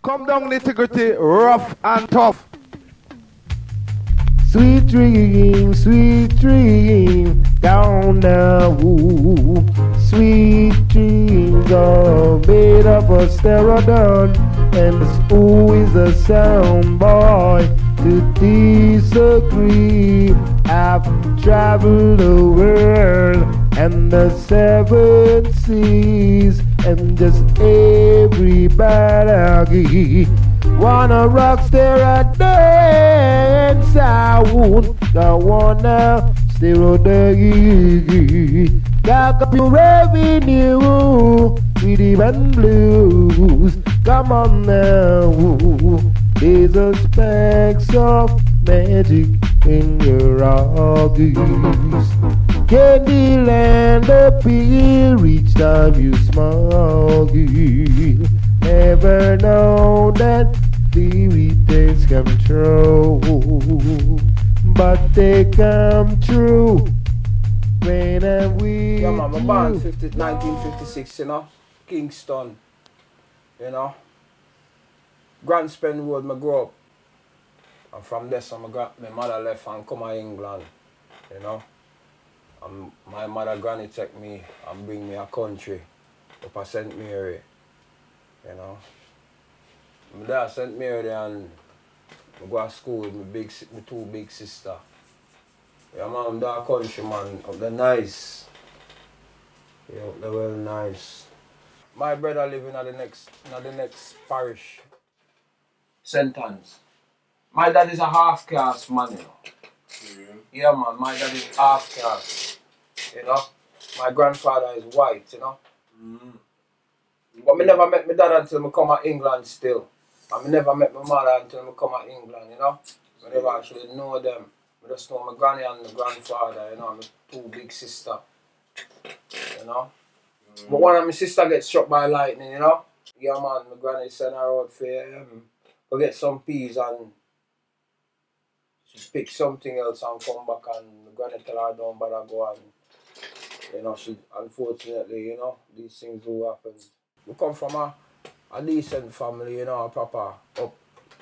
Come down nitty-gritty, rough and tough. Sweet dream, down the woo. Sweet dreams are made of a StereoDAN, and who is a sound boy to disagree? I've traveled the world and the seven seas, and just everybody wanna rock StereoDAN sound. I wanna StereoDAN. Got up your revenue, rhythm and blues. Come on now, there's a specks of magic in your eyes. Candyland appear each time you smile. Never know that fairy tales come true, but they come true when I'm with yeah, man, you. born 1956, you know, Kingston, you know. Grand Spen Road, I grew up. And from there, so my mother left and come to England, you know. And my mother granny take me and bring me a country up at St. Mary, you know. My dad St. Mary and I go to school with my two big sisters. Yeah, man, that country, man, up there nice. Yeah, up there well nice. My brother living at the next parish, St. Anne's. My dad is a half-caste man, you know. Yeah, man, my dad is half-caste, you know. My grandfather is white, you know. But I never met my dad until I come to England still. And I never met my mother until I come to England, you know. I never actually know them. I just know my granny and my grandfather, you know, my two big sisters, you know. But one of my sisters gets struck by lightning, you know. Yeah, man, my granny sent her out for go get some peas and she pick something else and come back, and my granny tell her don't bother go, and you know, she unfortunately, you know, these things do happen. We come from a decent family, you know, a proper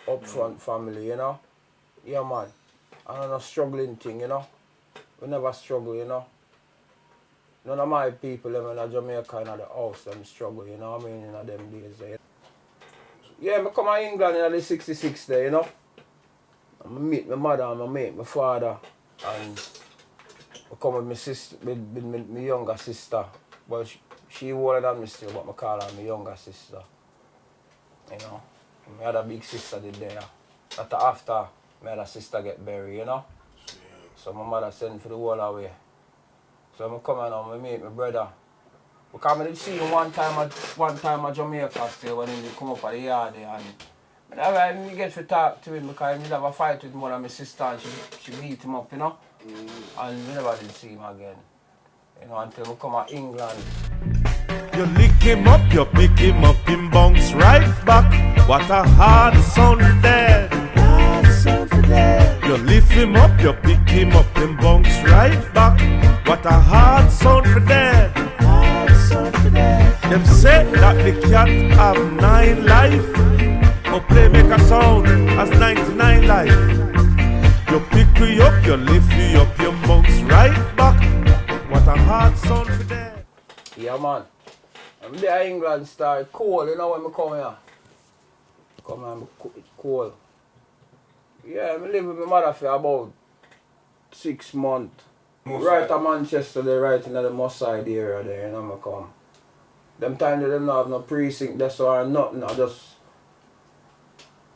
upfront family, you know. Yeah, man. And a struggling thing, you know. We never struggle, you know. None of my people them in Jamaica in the house them struggle, you know what I mean, in them days there. Yeah, I come to England in the 66 there, you know. I meet my mother and I meet my father, and I come with my sister, with my younger sister. Well, she older than me still, but I call her my younger sister. You know. My other big sister did there. After my other sister get buried, you know. So my mother sent for the whole away. So I come and I meet my brother. Because I did see him one time at Jamaica still when he come up at the yard there, and I didn't get to talk to him because he did have a fight with one of my sisters and she beat him up, you know. And we never did see him again. You know, until we come to England. You lick him up, you pick him up, him bounce right back. What a hard sound for that. Hard sound for that. You lift him up, you pick him up, him bounce right back. What a hard sound for that. Hard sound for that. Them say that the cat have 9 life, but play make a sound as 99 life. You pick me up, you lift me up, you bounce right back. What a hard sound for that. Yeah, man. I'm there in England start cold, you know, when I come here. Come here, it's cold. Yeah, I live with my mother for about 6 months. Right at Manchester, they're right in the Moss Side area there, you know, I come. Them times they don't have no precinct, that's or nothing, I just,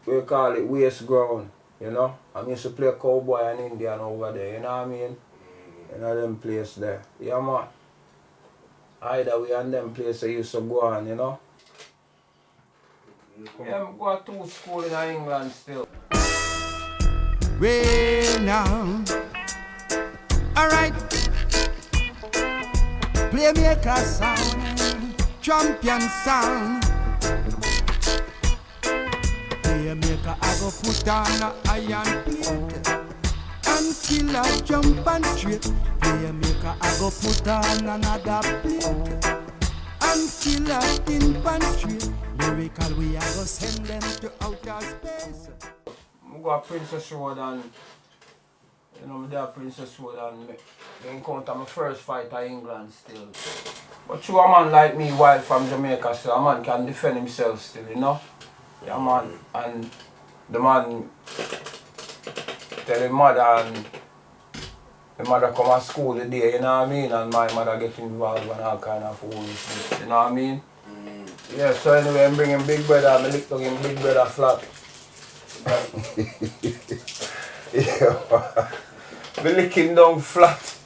we call it waste ground, you know. I used to play cowboy and Indian over there, you know what I mean? You know them place there. Yeah, man. Either way and them places I used to go on, you know. Yeah, I go to school in England still. Well now, alright. Playmaker sound, champion sound. Playmaker I go put on a iron plate, and killer jump and straight. Playmaker I go put on another plate, and killer tin pan straight. miracle, we are gonna send them to outer space. I go to Princess Road and, you know, I'm there at Princess Road and I encounter my first fight in England still. But through a man like me, wild from Jamaica, so a man can defend himself still, you know? Yeah, man. And the man tell his mother and the mother come to school the day, you know what I mean? And my mother get involved and all kind of foolishness, you know what I mean? Yeah, so anyway, I'm bringing Big Brother, I lick to him Big Brother flat. Yeah, me lick him down flat.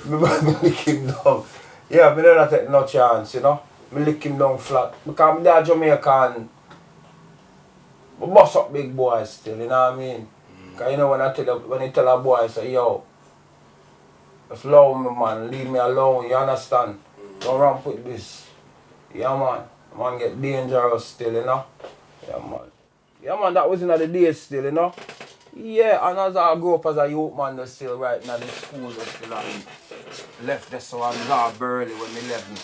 Me lick him down. Yeah, me never take no chance, you know? Me lick him down flat. Because I'm there Jamaican. I bust up big boys still, you know what I mean? Because you know when you tell a boy, say, yo, just love me, man, leave me alone, you understand? Don't ramp with this. Yeah, man. Man get dangerous still, you know? Yeah, man. Yeah, man, that was in the days still, you know? Yeah, and as I grew up as a youth man, they're still right now in the school, they're still left there, so I go to Burley when I'm 11.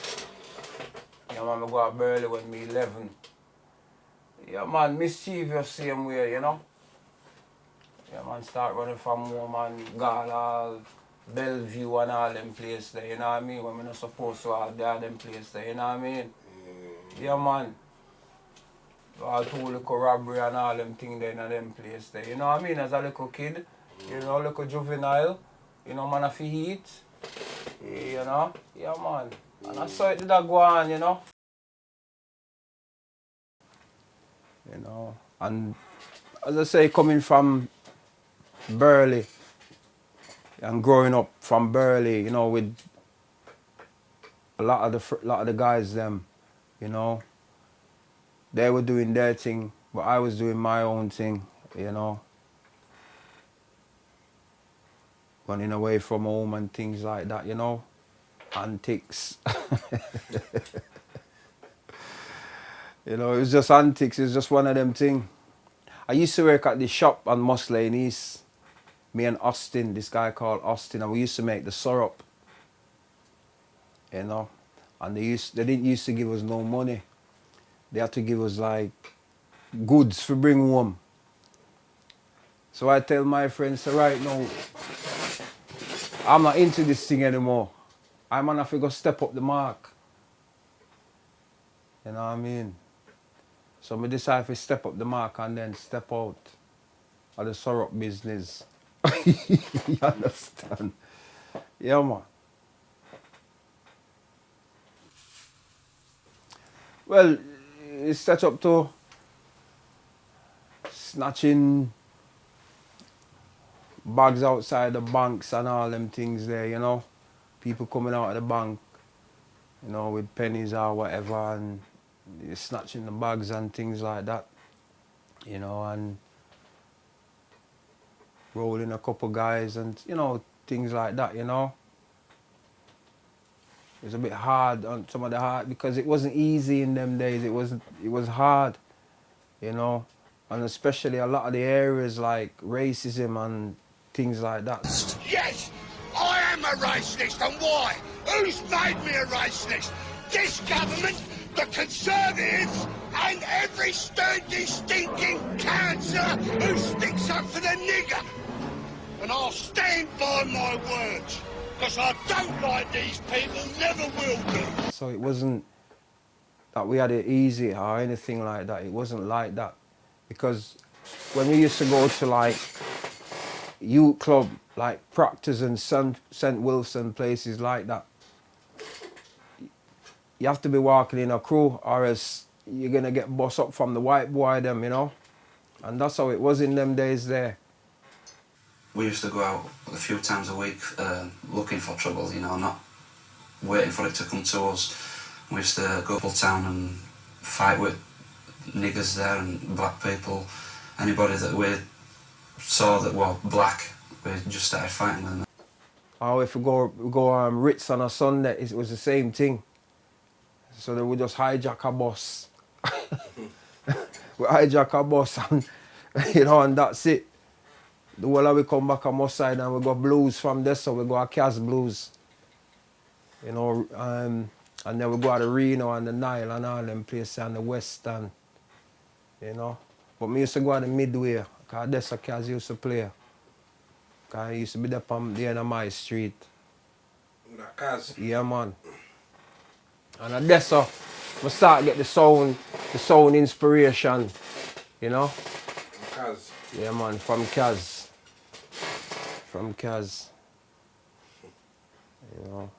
Yeah, man, I go to Burley when I'm 11. Yeah, man, mischievous same way, you know? Yeah, man, start running from home, man, Gala, Bellevue and all them places there, you know what I mean? When I'm not supposed to have them places there, you know what I mean? Yeah, man. All two little robbery and all them things there in them places there, you know what I mean? As a little kid, you know, little juvenile, you know, man, if he eat, you know? Yeah, man. And I saw it did that go on, you know? You know, and as I say, coming from Burley and growing up from Burley, you know, with a lot of the guys them, you know, they were doing their thing, but I was doing my own thing, you know, running away from home and things like that, you know, antics. You know, it was just antics. It was just one of them things. I used to work at the shop on Moss Lane East. Me and Austin, this guy called Austin, and we used to make the syrup. You know, and they didn't used to give us no money. They had to give us like goods for bring home. So I tell my friends, so right now, I'm not into this thing anymore. I'm gonna have to go step up the mark. You know what I mean? So I decided to step up the mark and then step out of the syrup business. You understand? Yeah, man. Well, it's set up to snatching bags outside the banks and all them things there, you know. People coming out of the bank, you know, with pennies or whatever, and snatching the bags and things like that, you know, and rolling a couple guys and, you know, things like that, you know. It was a bit hard on some of the hard because it wasn't easy in them days. It was hard, you know, and especially a lot of the areas like racism and things like that. Yes, I am a racist, and why? Who's made me a racist? This government, the Conservatives, and every stinking cancer who sticks up for the nigger. And I'll stand by my words, because I don't like these people, never will do. So it wasn't that we had it easy or anything like that. It wasn't like that. Because when we used to go to like youth club, like Proctor's and St. Wilson, places like that, you have to be walking in a crew or else you're going to get bossed up from the white boy them, you know. And that's how it was in them days there. We used to go out a few times a week looking for trouble, you know, not waiting for it to come to us. We used to go to town and fight with niggers there and black people. Anybody that we saw that were black, we just started fighting with them. Or if we go Ritz on a Sunday, it was the same thing. So they would just hijack a bus. We hijack a bus and, you know, and that's it. The whole of we come back on Moss side and we go blues from there, so we go a Cass blues. You know, and then we go to Reno and the Nile and all them places and the West and you know. But me used to go on the midway, because that's a Kaz used to play. Because he used to be there on the end of my street. With a Kaz. Yeah, man. And that's how I start to get the sound inspiration, you know. Kaz. Yeah, man, from Kaz. From Kaz. You know.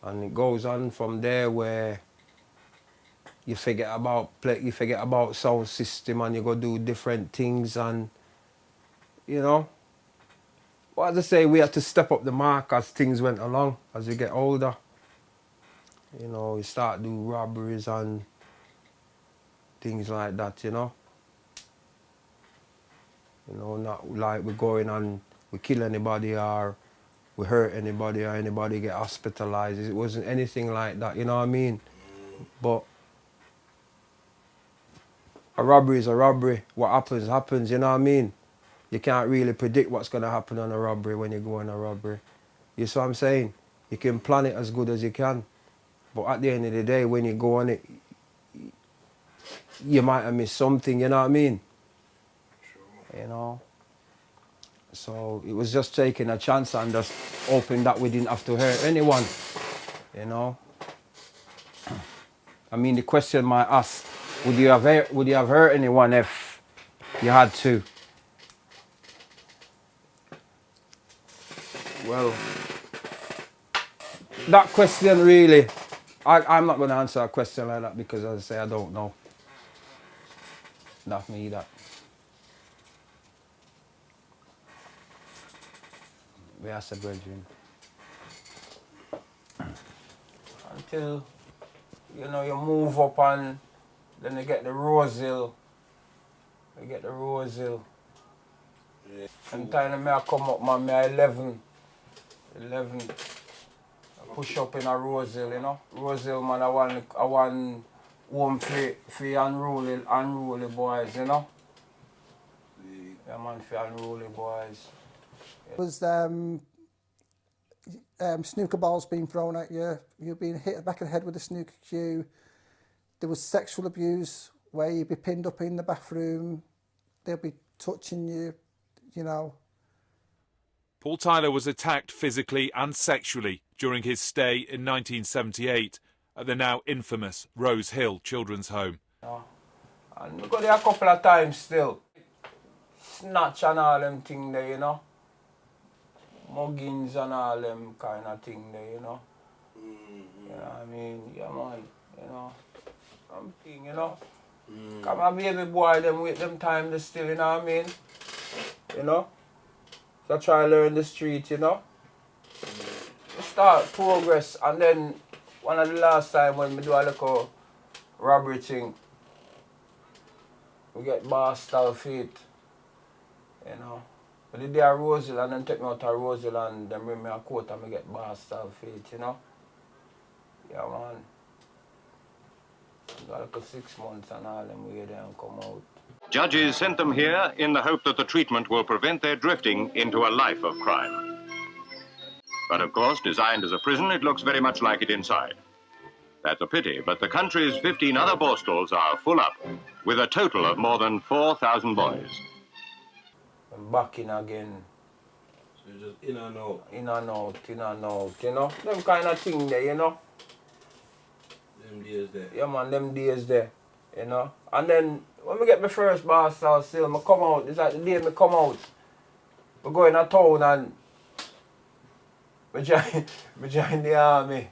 And it goes on from there where you forget about sound system and you go do different things and, you know. But as I say, we had to step up the mark as things went along, as you get older. You know, you start do robberies and things like that, you know. You know, not like we're going and we kill anybody or we hurt anybody or anybody get hospitalized. It wasn't anything like that, you know what I mean? But a robbery is a robbery. What happens, happens, you know what I mean? You can't really predict what's going to happen on a robbery when you go on a robbery. You see what I'm saying? You can plan it as good as you can. But at the end of the day, when you go on it, you might have missed something, you know what I mean? Sure. You know? So it was just taking a chance and just hoping that we didn't have to hurt anyone, you know? I mean, the question might ask, would you have hurt anyone if you had to? Well, that question really, I'm not going to answer a question like that because, as I say, I don't know. Not me, that. We are said, brethren. Until, you know, you move up and then you get the Rosey. You get the Rosey. Yeah. Sometimes I come up, man, me 11. I push up in a Rosey, you know. Rosey, man, I want home for unruly boys, you know. Yeah, man, for unruly boys. Was snooker balls being thrown at you, you being hit the back of the head with a snooker cue. There was sexual abuse where you'd be pinned up in the bathroom, they'll be touching you, you know. Paul Tyler was attacked physically and sexually during his stay in 1978 at the now infamous Rose Hill Children's Home. And we got there a couple of times still. Snatch and all them things there, you know. Muggings and all them kind of thing there, you know. You know what I mean? Yeah, man, you know. Something, you know. Come on, baby boy, them with them time they still, you know what I mean? You know? So try to learn the street, you know. Start progress, and then one of the last time when we do a little robbery thing, we get bar style feet, you know. But they did a Rosey and then take me out to Rosey and then bring me a coat and we get bar style feet, you know. Yeah, man. Got like 6 months and all them way there and come out. Judges sent them here in the hope that the treatment will prevent their drifting into a life of crime. But of course, designed as a prison, it looks very much like it inside. That's a pity, but the country's 15 other bostels are full up, with a total of more than 4,000 boys. I'm back in again. So you're just in and out? In and out, you know. Them kind of thing there, you know. Them days there? Yeah, man, them days there, you know. And then, when we get my first bar style still, I come out, it's like the day I come out. We go in a town and I join the army.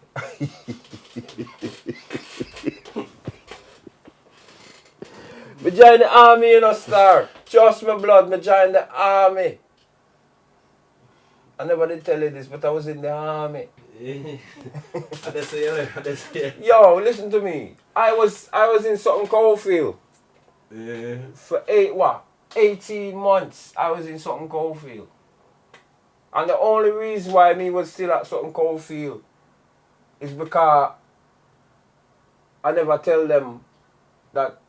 I join the army, you know, Star. Trust me, blood, I join the army. I never did tell you this, but I was in the army. Yo, listen to me. I was in something Coalfield. Yeah. For 18 months I was in something Coalfield. And the only reason why me was still at something Coalfield is because I never tell them that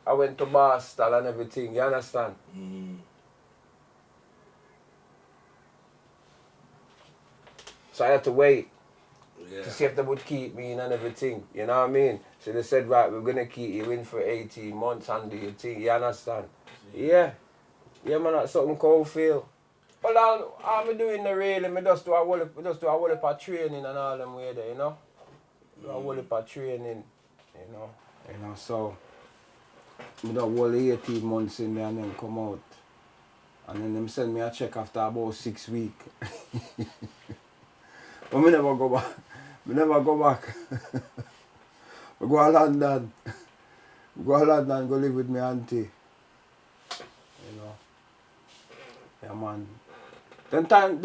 I went to Boston and everything, you understand? So I had to wait. to see if they would keep me in and everything. You know what I mean? So they said, right, we're gonna keep you in for 18 months and do your thing. You understand? Yeah. Yeah, man, that's something cold feel. Well, all I'm doing the really, me just do a whole heap of training and all them way there, you know? Do a whole heap of training, you know? So me do a whole 18 months in there and then come out. And then them send me a check after about 6 weeks. But me never go back. Me never go back. I go to London. Go to London, go live with my auntie. You know. Yeah, man. Them time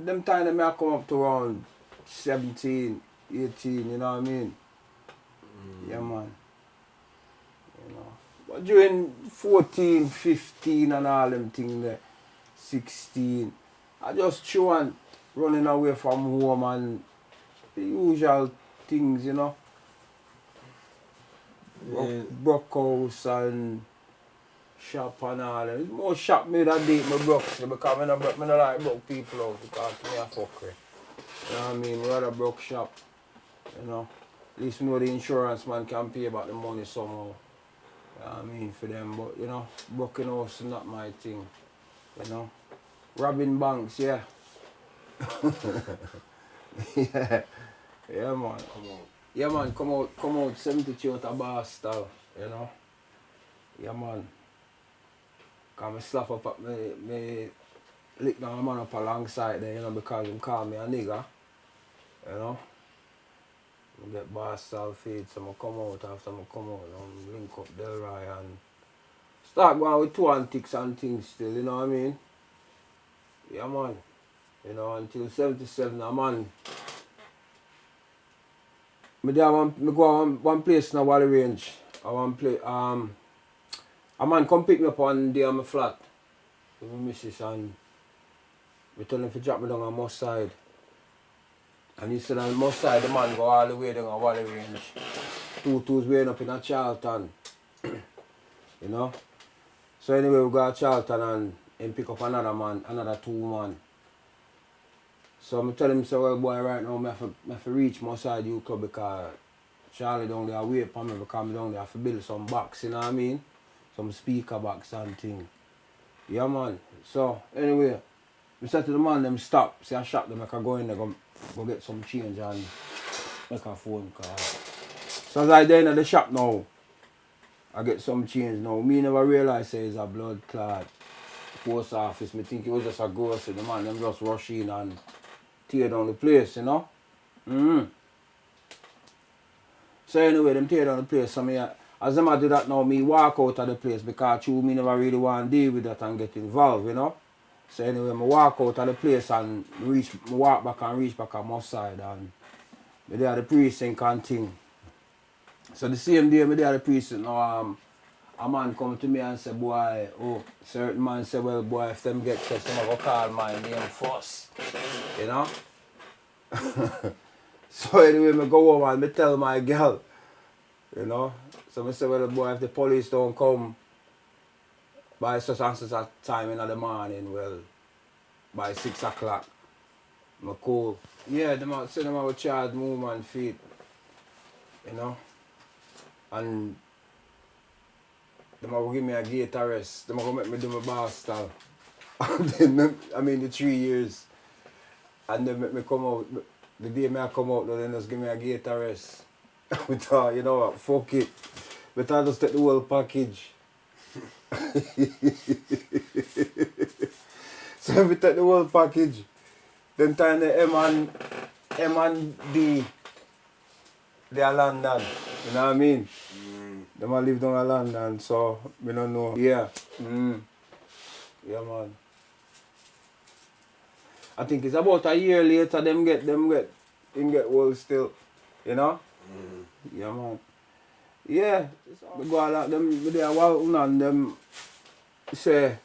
them I come up to around 17, 18, you know what I mean? Yeah, man. You know. But during 14, 15 and all them things there, 16, I just chew on running away from home and the usual things, you know. Broke house and shop and all that. It's more shop me that date my brooks because I don't like broke people out because me a fuck with. You know what I mean? Rather broke shop. You know. At least know the insurance man can pay back the money somehow. You know what I mean for them, but you know, broken house is not my thing. You know. Robbing banks, yeah. Yeah. Yeah, man. Come out. Yeah, man, come out 72 out of bar style, you know. Yeah, man. Cause me slap up at me lick down a man up alongside there, you know, because him call me a nigga. You know. I get bar style feed, so I come out after I come out and link up Delroy and start going with two antics and things still, you know what I mean? Yeah, man. You know, until 77, a man. Me go one place in a Wally Range. I want play. A man come pick me up one day on my flat with my missus and we tell him to drop me down on Moss Side. And he said on Moss Side the man go all the way down on Wally Range. 2-2's way up in a Charlton. You know? So anyway we go to Charlton and him pick up another man, another 2 man. So I tell him, say, well, boy, right now, I have to reach my side U Club because Charlie down there wait for me because I'm down there to build some box, you know what I mean? Some speaker box and thing. Yeah, man. So, anyway, I said to the man, them stop. See, I shop them, I can go in there, go get some change and make a phone call. So as I there in the shop now, I get some change now. Me never realize say it's a blood clot post office. Me think it was just a grocery. The man, them just rush in and tear down the place, you know. So anyway, them tear down the place. So me, as them I do that now, me walk out of the place because me never really want to deal with that and get involved, you know. So anyway, I walk out of the place and walk back and reach back on my side and me there at the precinct and thing. So the same day me there at the precinct now, a man come to me and say, boy, certain man say, well, boy, if them get touched, I'm going to call my name first. You know? So anyway, I go home and I tell my girl, you know? So I say, well, boy, if the police don't come by such and such a time in the morning, well, by 6 o'clock, I'm cool. Yeah, them will charge movement feet, you know? And them will give me a gate arrest. Them will make me do my bar style. And then, I mean, the 3 years. And then make me come out. The day I come out, then just give me a gate arrest. We thought, you know what, fuck it. But I just take the whole package. So we take the whole package. Then time the M and D, they are London. You know what I mean? They might live down in London, so we don't know. Yeah. Yeah, man. I think it's about a year later him get old still. You know? Yeah, man. Yeah. We go a lot them they are Walton and them say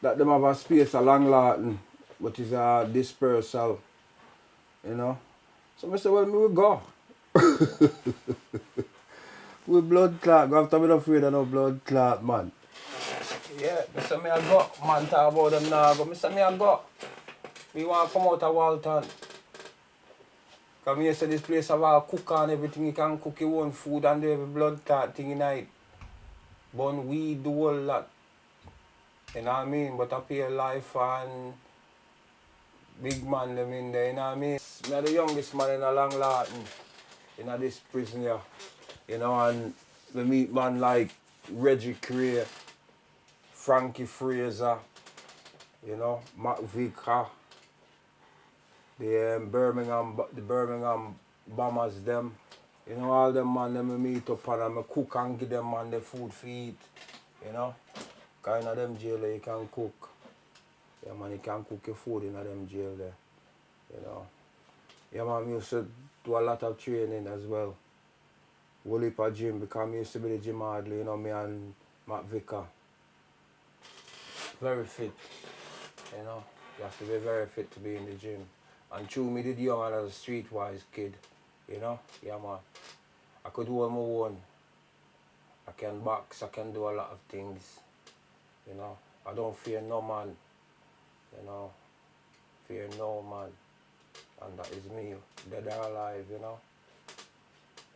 that them have a space along Lawton, but it's a dispersal. You know? So I say, well, me will go. With blood clot, go after me not afraid of no blood clot, man. Yeah, I say me I go. Man talk about them now, but I say me I go. We want to come out of Walton. Because me say this place have all cook and everything. You can cook your own food and do every blood clot thing in it. Bun weed, do all lot. You know what I mean? But I pay life and big man them in there, you know what I mean? I'm the youngest man in a long Lawton, in this prison here. You know, and we meet man like Reggie Cray, Frankie Fraser, you know, Mac Vicar, the Birmingham Bombers them. You know, all them man them we meet up and I cook and give them man the food for eat, you know. Because in them jail you can cook. Yeah man, you can cook your food in them jail there, you know. Yeah man, we used to do a lot of training as well. Whole heap of gym because I used to be the gym hardly, you know, me and Matt Vicar. Very fit, you know. You have to be very fit to be in the gym. And true, me did young and as a streetwise kid, you know. Yeah man. I could hold my own. I can box, I can do a lot of things, you know. I don't fear no man, you know. Fear no man. And that is me, dead or alive, you know.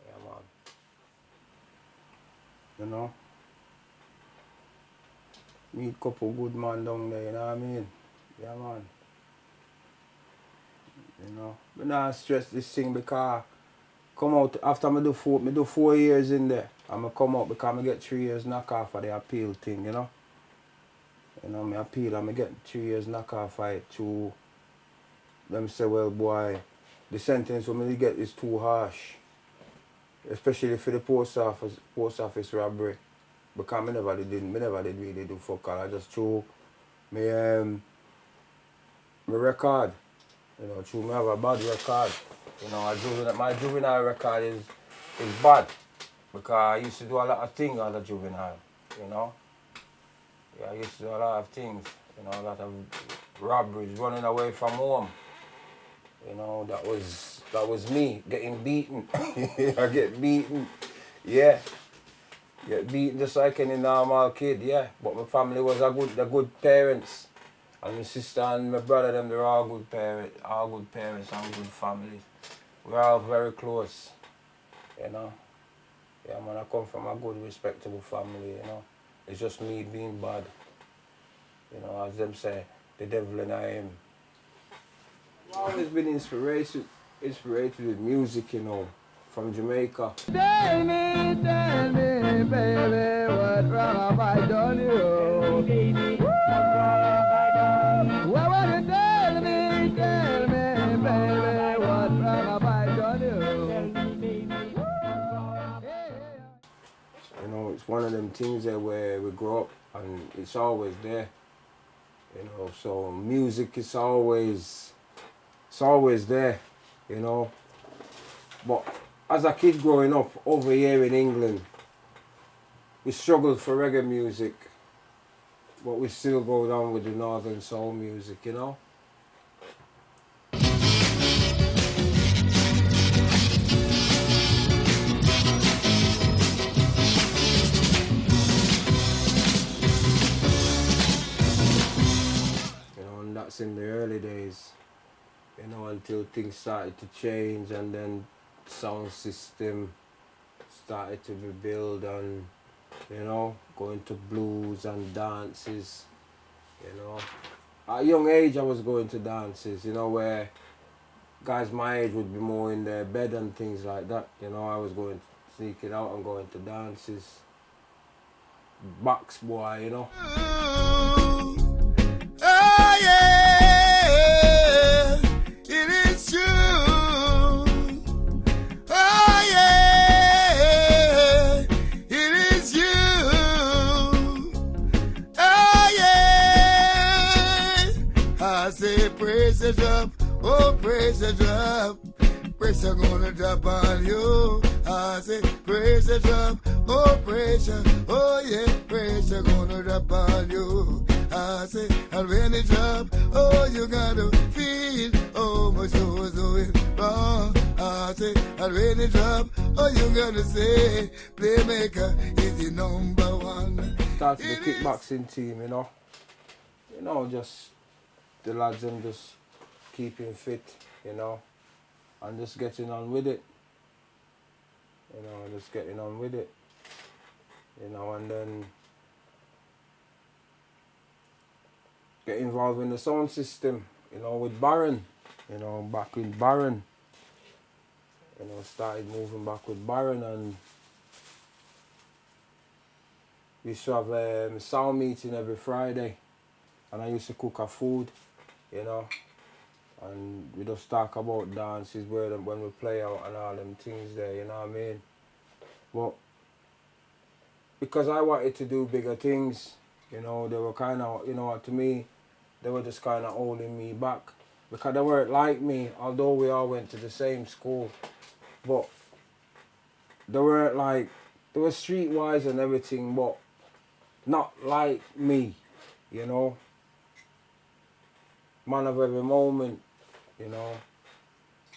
Yeah man. You know, meet couple good man down there, you know what I mean? Yeah man. You know, but not stress this thing because come out after me do 4 years in there and I come out because I get 3 years knock off of the appeal thing, you know. You know, me appeal and I get 3 years knock off of it to them say, well boy, the sentence when me get is too harsh. Especially for the post office robbery. Because me never did really do fuck all. I just threw my record. You know, through me have a bad record. You know, my juvenile record is bad. Because I used to do a lot of things on the juvenile, you know. Yeah, I used to do a lot of things. You know, a lot of robberies, running away from home. You know, that was me getting beaten. I get beaten, yeah. Get beaten just like any normal kid, yeah. But my family was the good parents. And my sister and my brother, them, they're all good parents and good families. We're all very close, you know. Yeah, man, I come from a good, respectable family, you know. It's just me being bad. You know, as them say, the devil in I am. I've always been inspired with music, you know, from Jamaica. Tell me, baby, what wrong have I done you? What would you tell me, baby, what wrong have I done you? You know, it's one of them things there where we grow up and it's always there. You know, so music is always there, you know. But as a kid growing up over here in England, we struggled for reggae music, but we still go down with the northern soul music, you know. You know, and that's in the early days. You know, until things started to change and then sound system started to be built and, you know, going to blues and dances, you know. At a young age I was going to dances, you know, where guys my age would be more in their bed and things like that, you know. I was going, sneaking out and going to dances. Box boy, you know. Oh yeah, it is true. Oh yeah, it is you. Oh yeah, I say praise the drop, oh praise the drop. Pressure gonna drop on you. I say praise the drop, oh pressure, oh yeah, pressure gonna drop on you. I say, and when it drop, oh you gotta feel, oh my soul's doing wrong. I say, and when it drop, oh you gotta say, Playmaker is the #1. Started the kickboxing team, you know. You know, just the lads them just keeping fit, you know. and just getting on with it. You know, just getting on with it. You know, and then get involved in the sound system, you know, with Baron. You know, back with Baron. You know, started moving back with Baron, and we used to have a sound meeting every Friday, and I used to cook our food, you know, and we just talk about dances when we play out and all them things there, you know what I mean? But because I wanted to do bigger things, you know, they were kind of, you know, to me, they were just kind of holding me back because they weren't like me, although we all went to the same school. But they weren't like, they were streetwise and everything, but not like me, you know. Man of every moment, you know.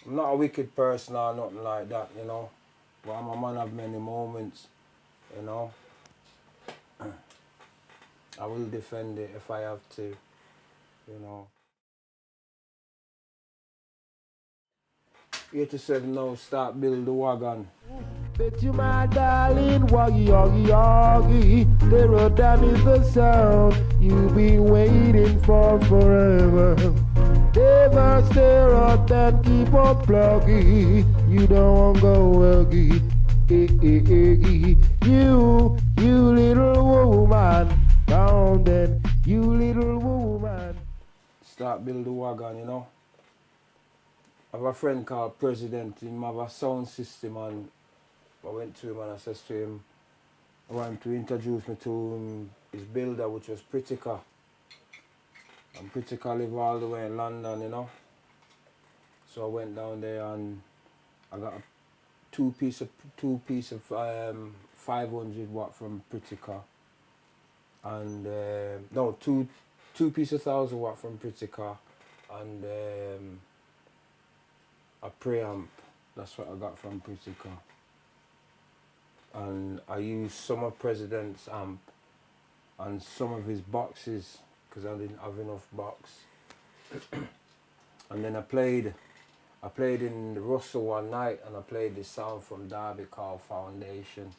I'm not a wicked person or nothing like that, you know. But I'm a man of many moments, you know. I will defend it if I have to, you know. 87 now, start build the wagon. Bet you my darling, woggy, woggy, woggy. StereoDAN is the sound you've been waiting for forever. Never StereoDAN, keep on plugging. You don't want to go woggy. You little woman, down then, you little woman. Start build the wagon, you know. I have a friend called President, he have a sound system, and I went to him and I said to him, I want him to introduce me to his builder, which was Pritika. And Pritika live all the way in London, you know. So I went down there and I got a two piece of 500 watt from Pritika. And no, two piece of 1000 watt from Pritika, and a preamp. That's what I got from Pritika. And I used some of President's amp and some of his boxes because I didn't have enough box. And then I played in the Russell one night, and I played this sound from Derby called Foundation.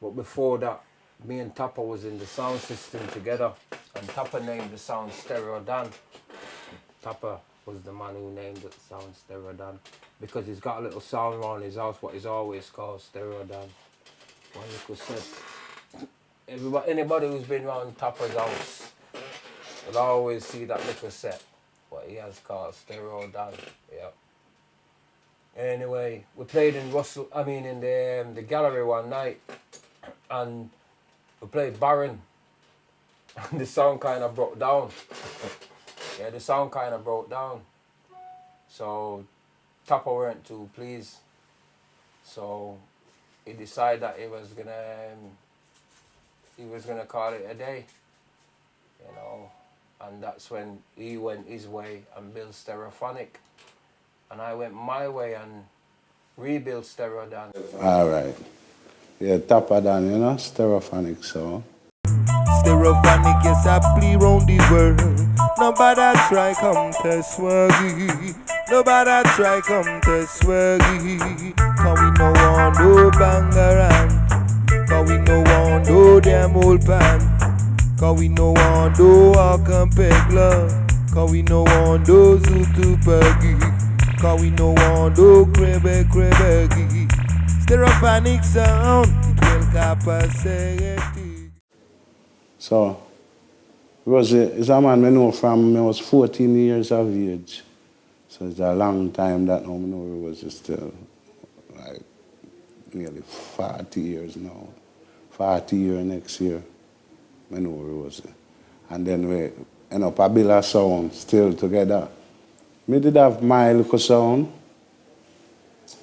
But before that, me and Tapper was in the sound system together, and Tapper named the sound StereoDAN. Tapper was the man who named the sound StereoDAN because he's got a little sound around his house what is always called StereoDAN. One little set. Anybody who's been around Tapper's house will always see that little set, what he has called StereoDAN. Yeah. Anyway, we played in the gallery one night, and we played Baron, and the sound kind of broke down. Yeah, the sound kind of broke down. So Tapper weren't too pleased. So he decided that he was gonna call it a day, you know. And that's when he went his way and built Stereophonic, and I went my way and rebuilt StereoDAN. All right. Yeah, Tapper Dan, you know, Stereophonic sound. Stereophonic, yes, I play round the world. Nobody try come to swaggy. Nobody try come to swaggy. Cause we no want no bangarang. Cause we no want no damn old pan. Cause we no want no walk and peg love. Cause we no want no zutu baggy. Cause we no want no crebe crebeggy. Stereophonic sound, it will capacity. So, Rosey is a man I know from I was 14 years of age. So it's a long time that now I know Rosey still like nearly 40 years now. 40 years next year, I know Rosey. And then we end up a build a sound still together. Me did have my little sound,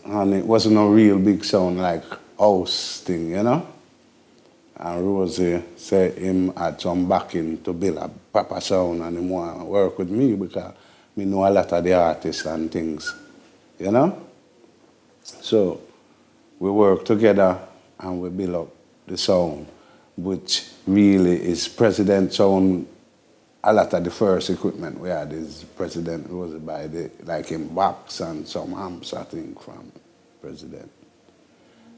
and it wasn't a real big sound like house thing, you know? And Rosey said him had some backing to build a proper sound, and he want to work with me because me know a lot of the artists and things, you know? So we work together and we build up the sound, which really is President sound a lot of the first equipment we had is President Rosey by like in box and some amps, I think, from President.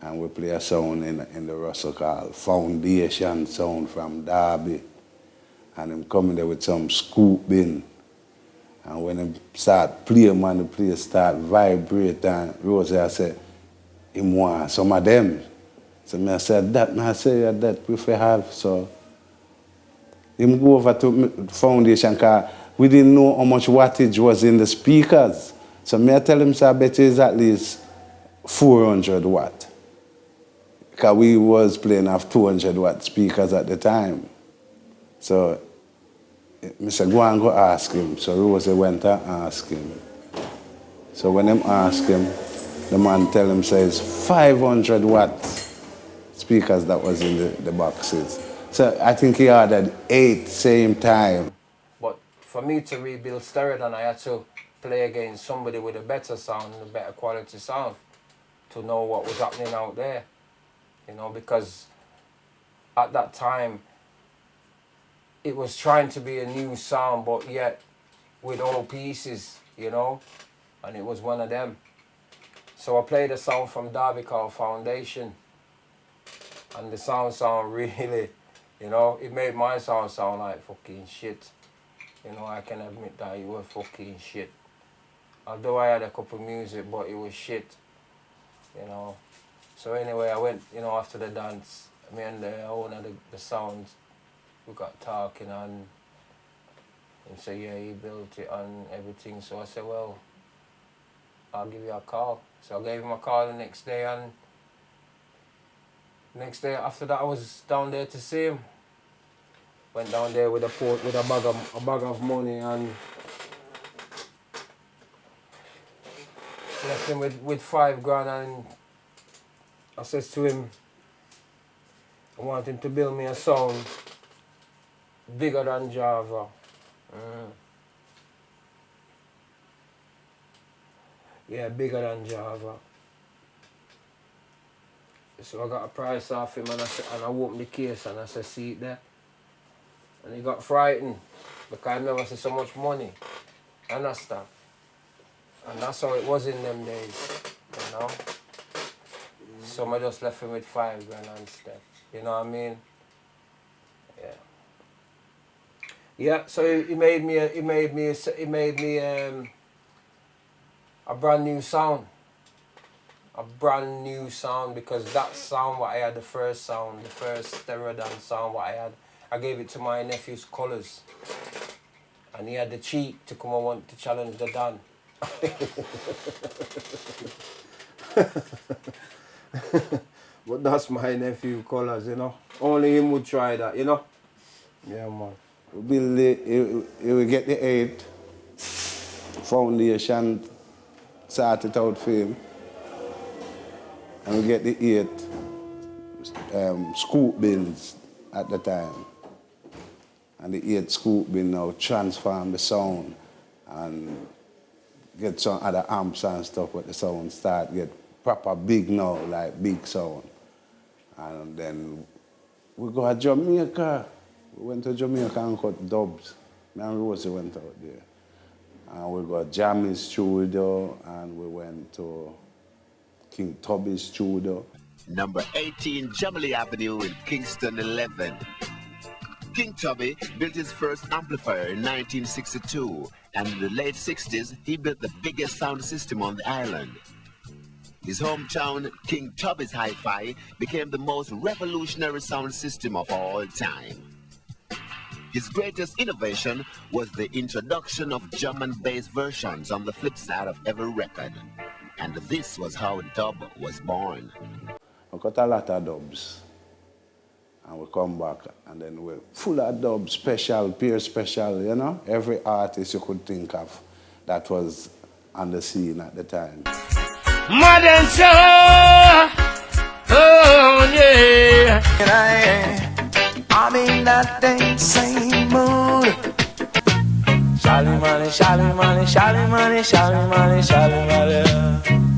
And we play a sound in the Russell called Foundation sound from Derby. And him coming there with some scoop bin. And when him start playing, man, the place start vibrate, and Rosey, I said, him want some of them. So I said, that we have. So him go over to Foundation, because we didn't know how much wattage was in the speakers. So I tell him, I bet it's at least 400 watt. Because we was playing off 200 watt speakers at the time. So I said, go and go ask him. So Rosey went and asked him. So when him asked him, the man tell him, says 500 watt speakers that was in the boxes. So I think he ordered 8 same time. But for me to rebuild StereoDAN, I had to play against somebody with a better sound and a better quality sound to know what was happening out there. You know, because at that time, it was trying to be a new sound, but yet with old pieces, you know, and it was one of them. So I played a song from Derby called Foundation, and the sound really, you know, it made my sound like fucking shit. You know, I can admit that it was fucking shit. Although I had a couple of music, but it was shit, you know. So anyway, I went, you know, after the dance, me and the owner of the sounds, we got talking, and so yeah, he built it and everything. So I said, well, I'll give you a call. So I gave him a call the next day, and next day after that I was down there to see him. Went down there with a bag of money, and left him with $5,000, and I says to him, I want him to build me a sound bigger than Java. Yeah, bigger than Java. So I got a price off him, and I opened the case, and I said, see it there? And he got frightened because I never see so much money. Understand? And that's how it was in them days, you know? So I just left him with $5,000 instead. You know what I mean? Yeah. Yeah. So he made me a brand new sound. A brand new sound, because that sound what I had, the first StereoDAN sound what I had, I gave it to my nephew's Colours, and he had the cheek to come and want to challenge the Dan. But that's my nephew Colours, you know. Only him would try that, you know. Yeah, man. He will get the 8 Foundation, sort it out for him. And we get the 8 scoop bins at the time. And the 8 scoop bin now transform the sound and get some other amps and stuff, but the sound start get proper big now, like big sound. And then we go to Jamaica. We went to Jamaica and cut dubs. Me and Rosey went out there. And we got Jammy's studio, and we went to King Tubby's studio. Number 18 Jubilee Avenue in Kingston 11. King Tubby built his first amplifier in 1962, and in the late 60s he built the biggest sound system on the island. His hometown, King Tubby's Hi-Fi, became the most revolutionary sound system of all time. His greatest innovation was the introduction of drum and bass versions on the flip side of every record. And this was how dub was born. We got a lot of dubs. And we come back, and then we're full of dubs, special, peer special, you know? Every artist you could think of that was on the scene at the time. Modern Show! Oh, yeah! I'm in that dang same mood. Shally money, shally money, shally money, shally money, shally money.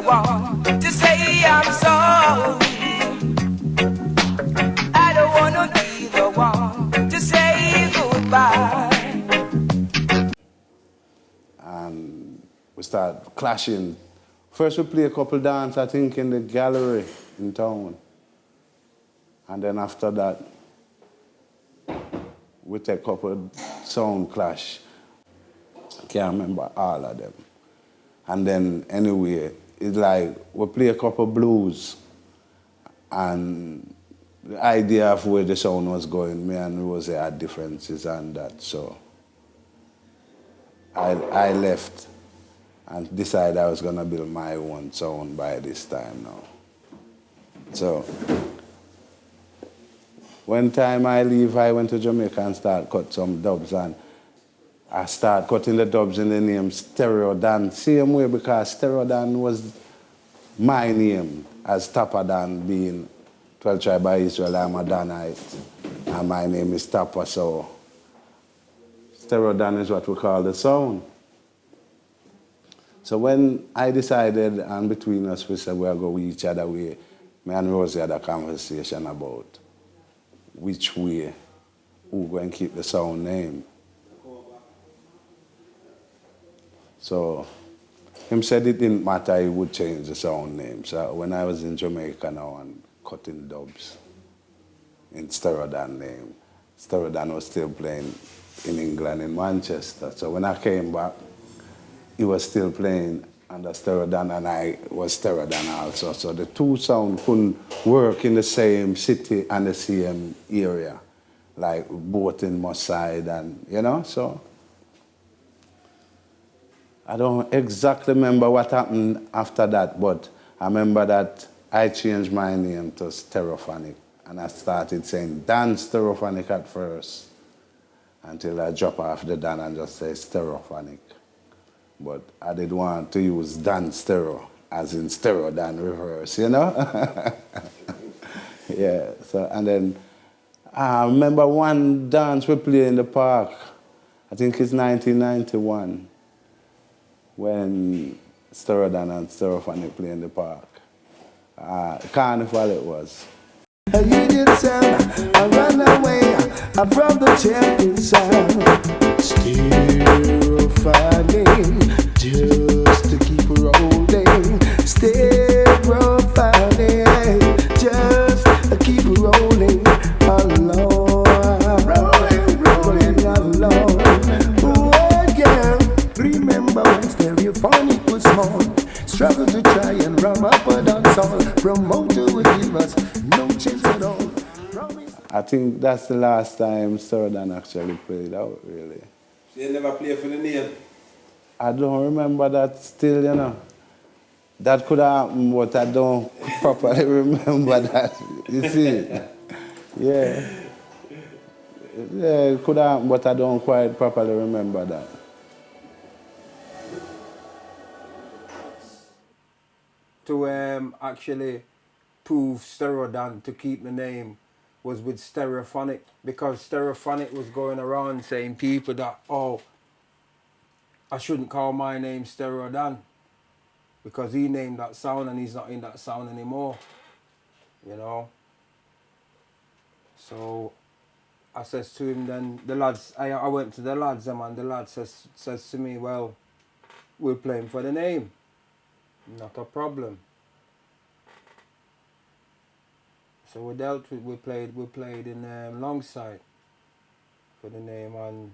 Want to say I'm sorry. I don't wanna be the one to say goodbye. start clashing. First we play a couple dance, I think, in the gallery in town. And then after that, we take a couple sound clash. I can't remember all of them. And then anyway, it's like we play a couple blues. And the idea of where the sound was going, me and Rosey had differences and that, so I left and decided I was gonna build my own sound by this time now. So when time I leave, I went to Jamaica and started cut some dubs, and I started cutting the dubs in the name StereoDAN, same way, because StereoDAN was my name, as Tapper Dan being 12 tribe by Israel, I'm a Danite, and my name is Tapper, so StereoDAN is what we call the sound. So when I decided, and between us we said we'll go each other way, me and Rosey had a conversation about which way who going to keep the sound name. So him said it didn't matter, he would change the sound name. So when I was in Jamaica now and cutting dubs in StereoDAN name, StereoDAN was still playing in England, in Manchester. So when I came back, he was still playing under StereoDAN and I was StereoDAN also. So the two sounds couldn't work in the same city and the same area, like both in Mosside and, you know, so. I don't exactly remember what happened after that, but I remember that I changed my name to Stereophonic, and I started saying Dan Stereophonic at first, until I drop off the Dan and just say Stereophonic. But I didn't want to use Dan Stereo, as in StereoDAN reverse, you know? Yeah, so, and then I remember one dance we played in the park, I think it's 1991, when StereoDAN and Stereophonic play in the park. Carnival it was. You did sound, I run away from the champion sound. Stereophonic, just to keep rolling. Stereophonic, just to keep rolling along. Rolling along. Oh yeah, remember when Stereophonic was small. Struggle to try and rum up a dance all. Promoter would give us no chance at all. I think that's the last time StereoDAN actually played out, really. So you never play for the name? I don't remember that still, you know. That could have happened, but I don't properly remember that. You see? Yeah. Yeah, it could have happened, but I don't quite properly remember that. To actually prove StereoDAN to keep the name was with Stereophonic, because Stereophonic was going around saying people that, oh, I shouldn't call my name StereoDAN because he named that sound and he's not in that sound anymore, you know. So I says to him then, the lads, I went to the lads and the lad says to me, well, we're playing for the name. Not a problem. So we dealt with, we played in Longside for the name, and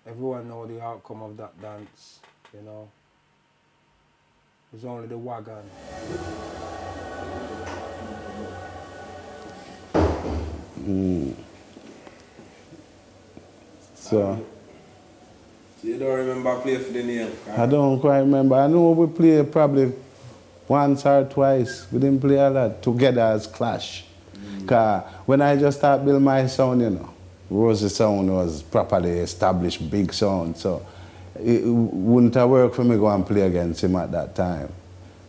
everyone know the outcome of that dance, you know. It was only the wagon. So you don't remember playing for the name? I don't quite remember. I know we played probably once or twice. We didn't play a lot together as Clash. Because when I just started building my sound, you know, Rosey's sound was properly established, big sound. So it wouldn't have worked for me to go and play against him at that time.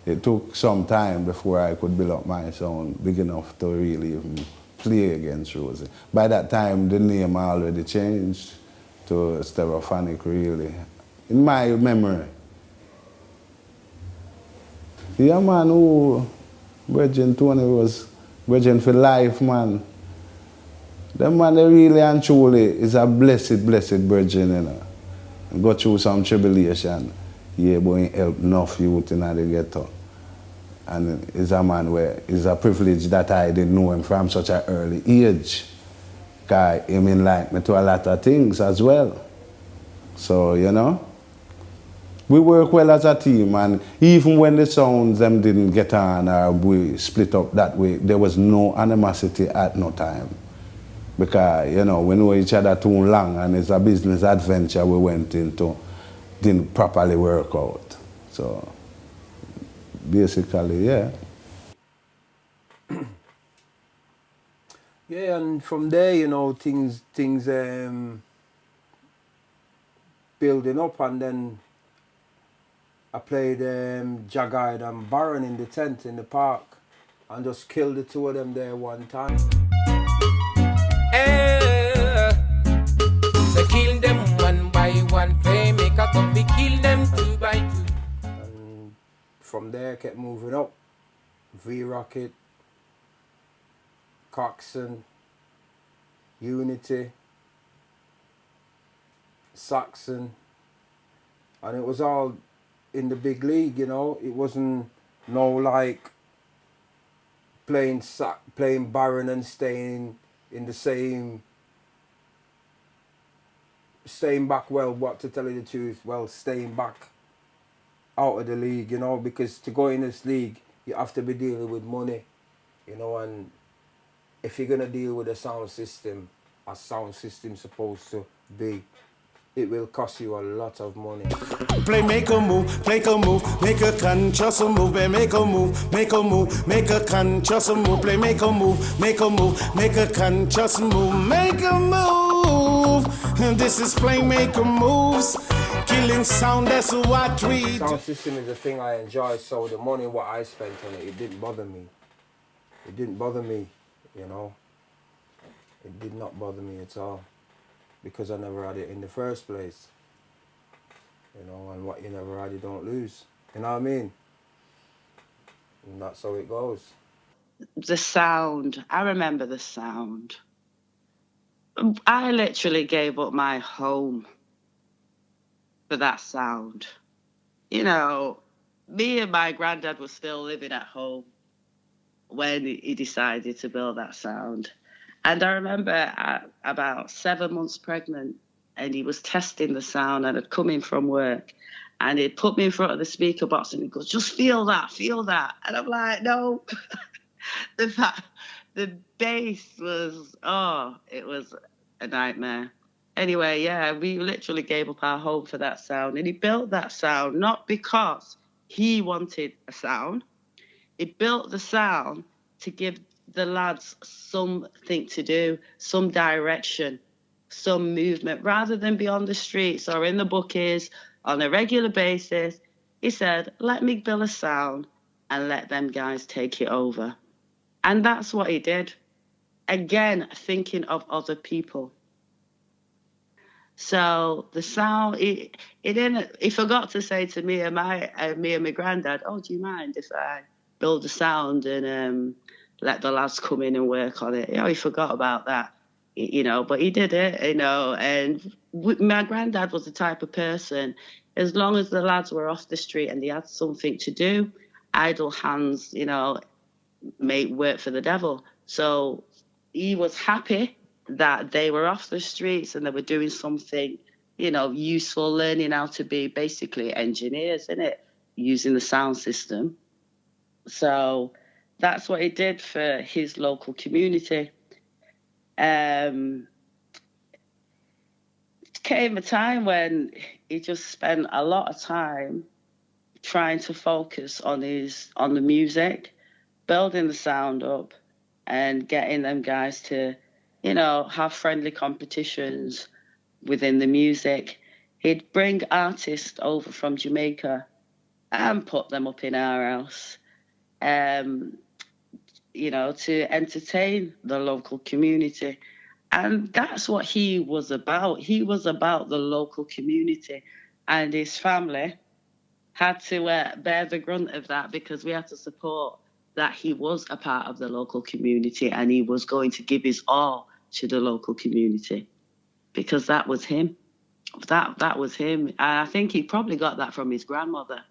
It took some time before I could build up my sound big enough to really even play against Rosey. By that time, the name already changed to Stereophonic, really, in my memory. Yeah, man, who Virgin Tony was Virgin for life, man. The man, they really and truly is a blessed, blessed virgin, you know. And go through some tribulation. yeah, but he help enough youth in the ghetto. And he's a man where it's a privilege that I didn't know him from such an early age. Because he enlightened me to a lot of things as well. So, you know, we work well as a team, and even when the sounds them didn't get on or we split up that way, there was no animosity at no time. Because, you know, we know each other too long, and it's a business adventure we went into, didn't properly work out. So, basically, yeah. Yeah, and from there, you know, things building up, and then I played Jagged and Baron in the tent in the park, and just killed the two of them there one time. So kill them one by one, play make a copy, kill them two by two. And from there, I kept moving up. V-Rocket, Coxon, Unity, Saxon, and it was all in the big league, you know. It wasn't no like playing Baron and staying in the staying back, well, what to tell you the truth, well, staying back out of the league, you know, because to go in this league, you have to be dealing with money, you know, and if you're going to deal with a sound system, as sound system's supposed to be, it will cost you a lot of money. Play, make a move, make a move, make a conscious move, make a move, make a move, make a conscious move, play, make a move, make a move, make a conscious move, make a move. And this is Playmaker Moves, killing sound, that's what we do. Sound system is the thing I enjoy, so the money what I spent on it, it didn't bother me. It didn't bother me, you know. It did not bother me at all, because I never had it in the first place. You know, and what you never had, you don't lose. You know what I mean? And that's how it goes. The sound, I remember the sound. I literally gave up my home for that sound. You know, me and my granddad were still living at home when he decided to build that sound. And I remember at about 7 months pregnant, and he was testing the sound, and I'd come in from work, and he'd put me in front of the speaker box, and he goes, just feel that. And I'm like, no. The bass was, it was a nightmare. Anyway, yeah, we literally gave up our home for that sound, and he built that sound not because he wanted a sound. He built the sound to give the lads something to do, some direction, some movement, rather than be on the streets or in the bookies on a regular basis. He said, let me build a sound and let them guys take it over. And that's what he did. Again, thinking of other people. So the sound, he forgot to say to me and my granddad, oh, do you mind if I build a sound and let the lads come in and work on it? You know, he forgot about that, you know, but he did it, you know. And my granddad was the type of person, as long as the lads were off the street and they had something to do, idle hands, you know, make work for the devil. So he was happy that they were off the streets and they were doing something, you know, useful, learning how to be basically engineers, innit, using the sound system. So that's what he did for his local community. Came a time when he just spent a lot of time trying to focus on the music, building the sound up, and getting them guys to, you know, have friendly competitions within the music. He'd bring artists over from Jamaica and put them up in our house, you know, to entertain the local community. And that's what he was about. He was about the local community, and his family had to bear the grunt of that, because we had to support that he was a part of the local community and he was going to give his all to the local community, because that was him that was him. And I think he probably got that from his grandmother,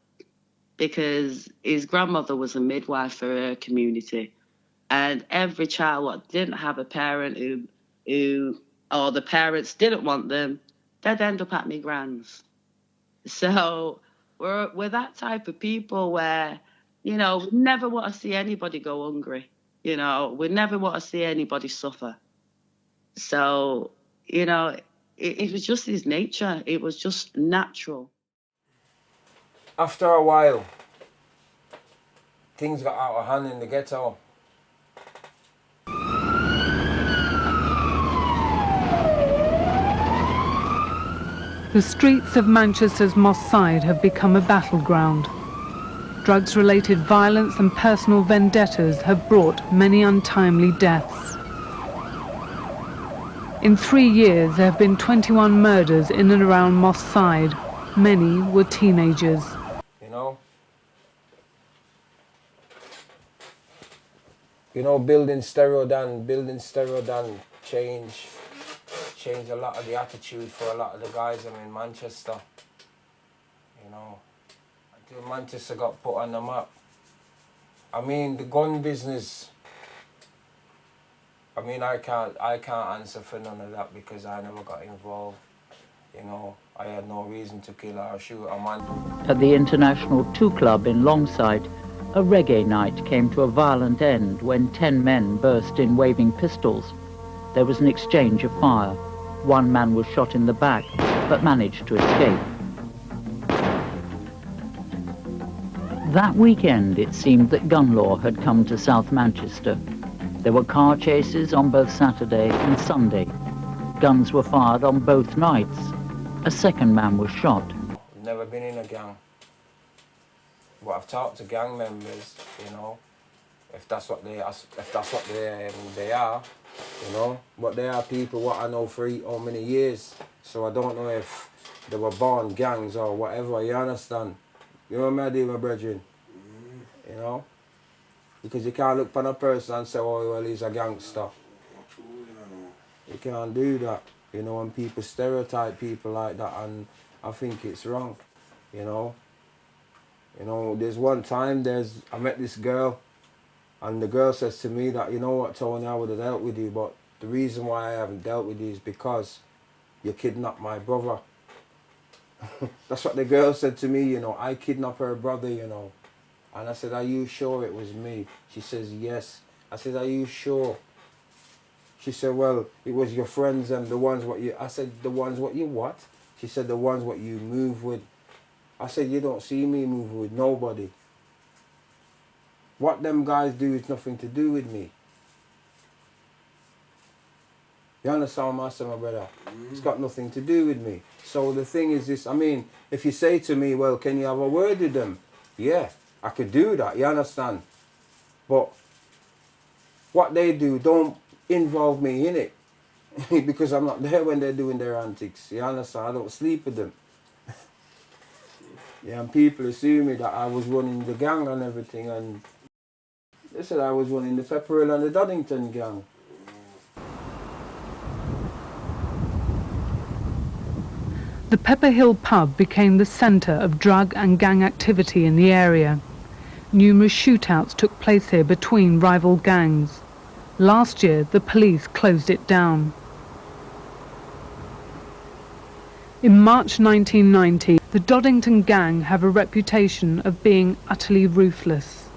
because his grandmother was a midwife for her community. And every child what didn't have a parent who or the parents didn't want them, they'd end up at my grand's. So we're that type of people where, you know, we never want to see anybody go hungry. You know, we never want to see anybody suffer. So, you know, it was just his nature. It was just natural. After a while, things got out of hand in the ghetto. The streets of Manchester's Moss Side have become a battleground. Drugs-related violence and personal vendettas have brought many untimely deaths. In 3 years, there have been 21 murders in and around Moss Side. Many were teenagers. You know, building StereoDAN changed a lot of the attitude for a lot of the guys in Manchester. You know, until Manchester got put on the map. I mean, the gun business, I mean, I can't answer for none of that because I never got involved. You know, I had no reason to kill or shoot a man. At the International 2 Club in Longside, a reggae night came to a violent end when 10 men burst in waving pistols. There was an exchange of fire. One man was shot in the back, but managed to escape. That weekend, it seemed that gun law had come to South Manchester. There were car chases on both Saturday and Sunday. Guns were fired on both nights. A second man was shot. I've never been in a gang. But I've talked to gang members, you know, if that's what they are, you know. But they are people what I know for how many years. So I don't know if they were born gangs or whatever, you understand? You know what I mean, my brethren? You know? Because you can't look upon a person and say, oh, well, he's a gangster. You can't do that, you know, when people stereotype people like that, and I think it's wrong, you know. You know, there's one time I met this girl, and the girl says to me that, you know what, Tony, I would have dealt with you, but the reason why I haven't dealt with you is because you kidnapped my brother. That's what the girl said to me, you know, I kidnapped her brother, you know. And I said, are you sure it was me? She says, yes. I said, are you sure? She said, well, it was your friends and the ones what you... I said, the ones what you what? She said, the ones what you move with. I said, you don't see me move with nobody. What them guys do is nothing to do with me. You understand what I'm saying, my brother? It's got nothing to do with me. So the thing is this, I mean, if you say to me, well, can you have a word with them? Yeah, I could do that, you understand? But what they do, don't involve me in it. Because I'm not there when they're doing their antics, you understand? I don't sleep with them. Yeah, and people assume me that I was running the gang and everything, and they said I was running the Pepperell and the Doddington gang. The Pepper Hill pub became the centre of drug and gang activity in the area. Numerous shootouts took place here between rival gangs. Last year, the police closed it down. In March 1990, the Doddington gang have a reputation of being utterly ruthless.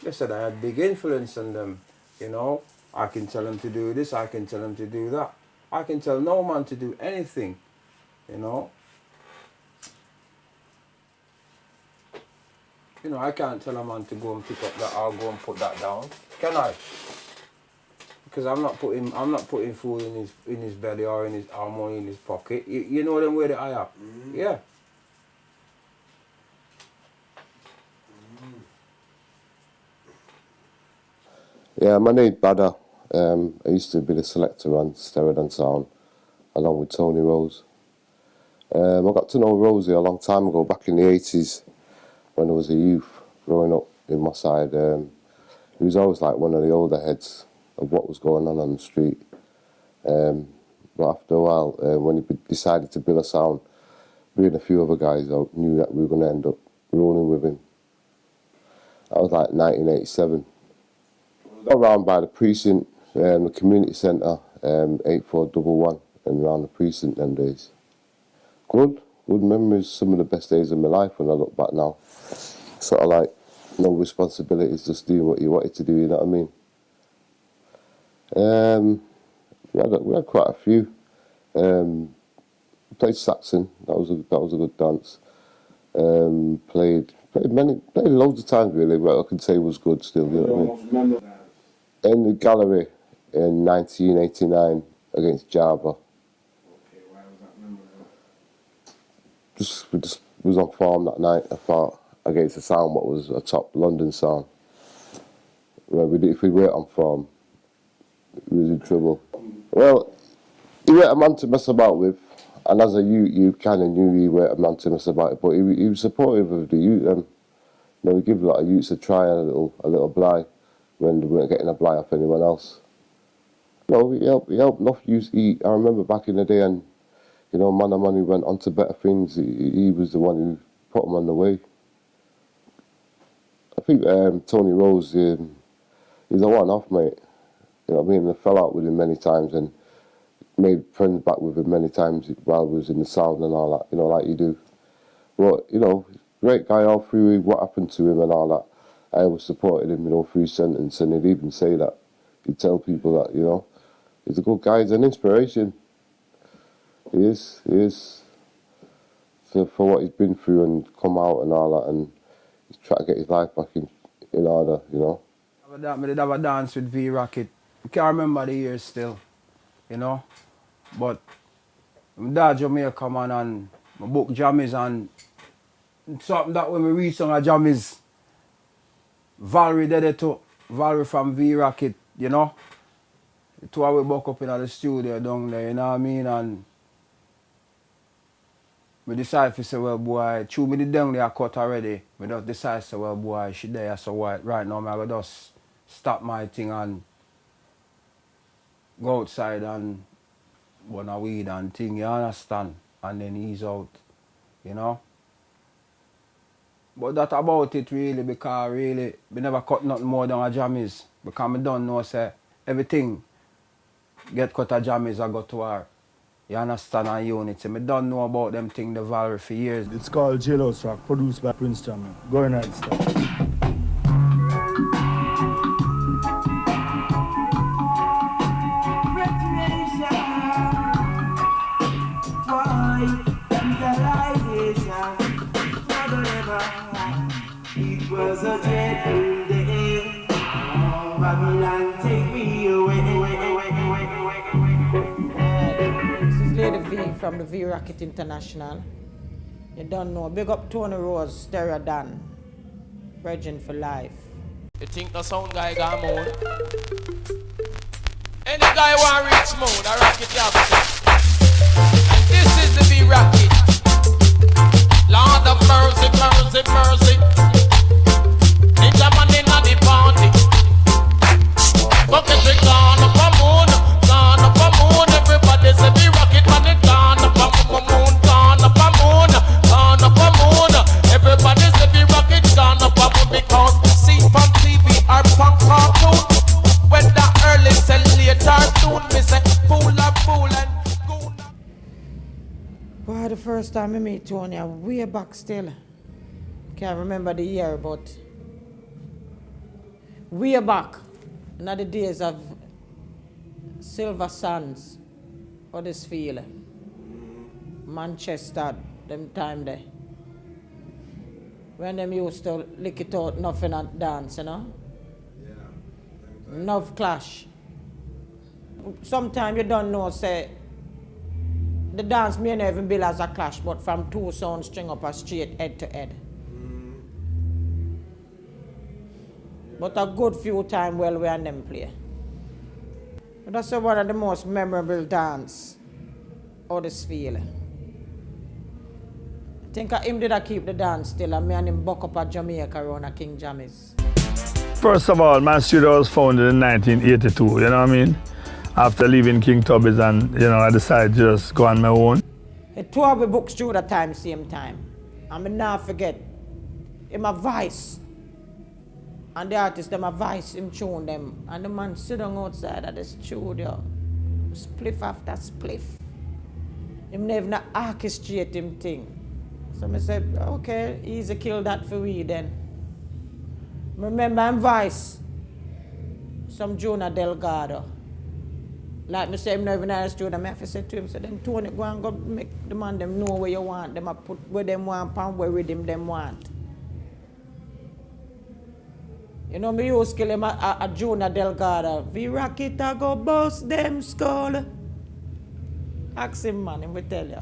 They said I had big influence on them, you know. I can tell them to do this, I can tell them to do that. I can tell no man to do anything, you know. You know, I can't tell a man to go and pick up that or go and put that down, can I? Because I'm not putting food in his belly or money in his pocket. You know them way that I am. Yeah. Yeah, my name's Badder. I used to be the selector on StereoDAN Sound, along with Tony Rose. I got to know Rosey a long time ago, back in the 80s, when I was a youth growing up in my side. He was always like one of the older heads of what was going on the street. But after a while, when he decided to build a sound, me and a few other guys I knew that we were going to end up rolling with him. That was like 1987. Around by the precinct, the community centre, 8411, and around the precinct them days. Good memories, some of the best days of my life when I look back now. Sort of like, no responsibilities, just doing what you wanted to do, you know what I mean? We had quite a few. Played Saxon, that was a good dance. Played loads of times really, but I can say was good still, you know what I mean? In the gallery in 1989 against Java. Okay, why was that memorable? We just was on form that night, I thought, against a sound what was a top London sound. If we weren't on form, we was in trouble. Well, he weren't a man to mess about with, and as a youth, you kind of knew he weren't a man to mess about with, but he was supportive of the youth. We give a lot of youths a try and a little blind when they weren't getting a blind off anyone else. He helped enough youths eat. I remember back in the day, and man and money went on to better things. He was the one who put them on the way. I think Tony Rose, he's a one-off, mate. You know what I mean? I fell out with him many times and made friends back with him many times while we was in the sound and all that, like you do. But, great guy all through what happened to him and all that. I always supported him, through his sentence, and he'd even say that. He'd tell people that, he's a good guy, he's an inspiration. He is. For what he's been through and come out and all that, and he's trying to get his life back in order, I did have a dance with V-Rocket. I can't remember the years still, But my dad Jamaica, man, and my book Jammies, and something that when we reach on a Jammies, Valerie did it too. Valerie from V-Rocket, The two of we buck up in the studio down there, you know what I mean? And we decided to say, well, boy, chew me the down there cut already. We just decided to say, well, boy, she there, so what? Right now, I will just stop my thing and go outside and burn a weed and thing, you understand? And then ease out, But that about it really, because really, we never cut nothing more than a Jammies. Because I don't know, say, everything get cut a Jammies, I go to her. You understand, and unity. I don't know about them thing, the Valerie, for years. It's called Jailhouse Rock, produced by Prince Jammy. Going right stuff. It was a dreadful day. Babylon, take me away. This is Lady V from the V Rocket International. You don't know. Big up Tony Rose, StereoDAN. Virgin for life. You think the sound guy got mood? Any guy want reach mood, a rocket the opposite. And this is the V Rocket. Lord of mercy, mercy, mercy. Ninja man inna the party. Bucket we gone up a moon, gone up a moon. Everybody say V Rocket man it gone up a moon, gone up a moon, gone up a moon. Everybody say V Rocket gone up a moon because see from TV or punk cartoon. When the early say later soon, me say fool and Boy, the first time I meet Tony, I'm way back still. Can't remember the year, but way back, in the days of Silver Sands, Huddersfield, Manchester, them time there. When them used to lick it out, nothing and dance, Yeah. Enough clash. Sometimes you don't know, say, the dance may not even build as a clash, but from two sounds string up a straight head to head. But a good few times well we and them play. But that's one of the most memorable dance of this field. I think him did keep the dance still, and me and him buck up at Jamaica around a King Jammies. First of all, my studio was founded in 1982, you know what I mean? after leaving King Tubby's and, you know, I decided to just go on my own. He tore the books through the time, same time. And I never forget, him a voice. And the artist, them a voice, him tune them. And the man sit down outside at the studio, spliff after spliff. Him never not orchestrate him thing. So I said, okay, easy kill that for we then. Remember him voice, some Jonah Delgado. Like me say, him not even in the studio, I have to say to him, so then Tony, go and go make the man them know where you want, them a put where them want and where rhythm them want. You know, me used to kill him a Jonah Delgado. We rock it, I go bust them skull. Ask him, man, him will tell you.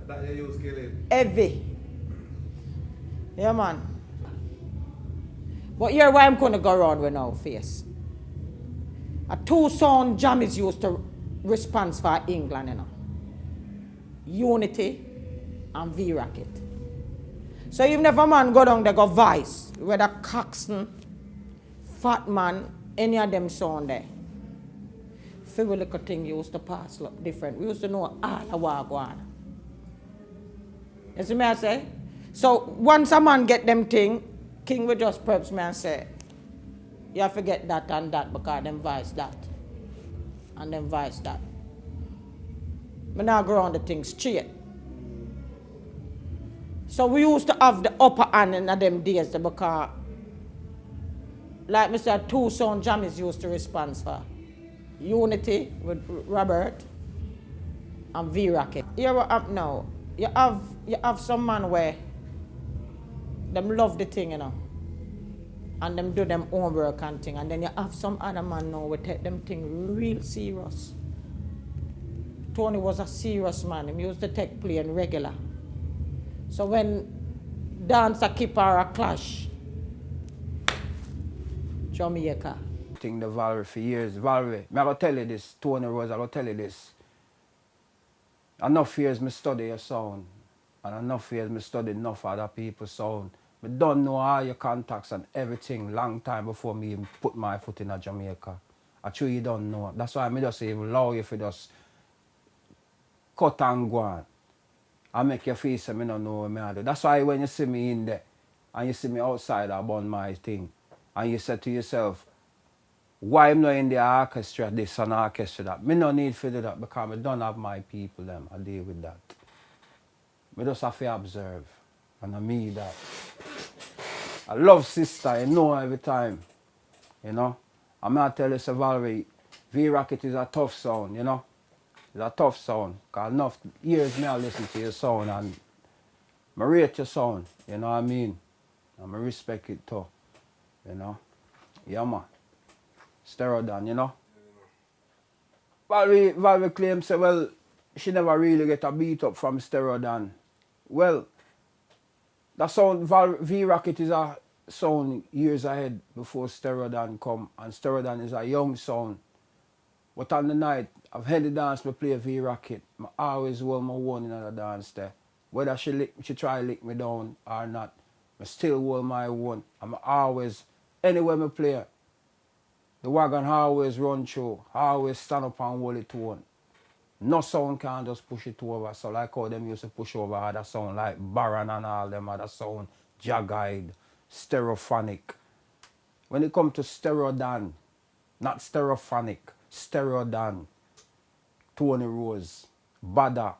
That you used to kill him? Heavy. Yeah, man. But here why I'm going to go around with now, face. A two-sound jam is used to response for England, you know. Unity and V-Rocket. So even if a man go down there go voice, whether Caxton, Fat Man, any of them sound there. Feel little thing used to pass look different. We used to know all the war go on. You see me I say? So once a man get them thing, King will just preps me and say, you have to get that and that because them vice that. And them vice that. Me now go on the thing straight. So we used to have the upper hand in them days because, like I said, two sound jam is used to respond for. Unity with Robert and V-Rocket. Here what up now, you have some man where them love the thing, you know. And them do them homework and thing. And then you have some other man now who take them thing real serious. Tony was a serious man. He used to take playing regular. So when dance a keep or a clash, Jamaica. I think the Valerie for years. Valerie, I'm going to tell you this, Tony Rose, I'm going to tell you this. Enough years me study your sound. And enough years me study enough other people's sound. I don't know all your contacts and everything long time before me even put my foot in Jamaica. Actually, you don't know. That's why I just even allow you for just cut and go on. I make your face and I don't know what I do. That's why when you see me in there and you see me outside about my thing and you say to yourself, why I'm not in the orchestra this and orchestra that? Me no need to do that because I don't have my people them. I deal with that. I just have to observe. And I mean that. I love sister, you know every time. You know? I'm going to tell you, so Valerie, V-Rocket is a tough sound, you know? It's a tough sound. Because enough years me I listen to your sound and I rate your sound, you know what I mean? And I respect it too, you know? Yeah, man. StereoDAN, you know? Valerie claims, say, well, she never really get a beat up from StereoDAN. Well, that sound, V-Rocket is a sound years ahead before StereoDAN come. And StereoDAN is a young sound. But on the night, I've had the dance, I play V-Rocket. I always hold my one in the dance there. Whether she try to lick me down or not, I still hold my one. I'm always, anywhere I play, the wagon always run through. I always stand up and hold it one. No sound can just push it over. So like how them used to push over other sound like Baron and all them other sound, Jagged, Stereophonic. When it comes to StereoDAN, not Stereophonic, StereoDAN, Tony Rose, Bada,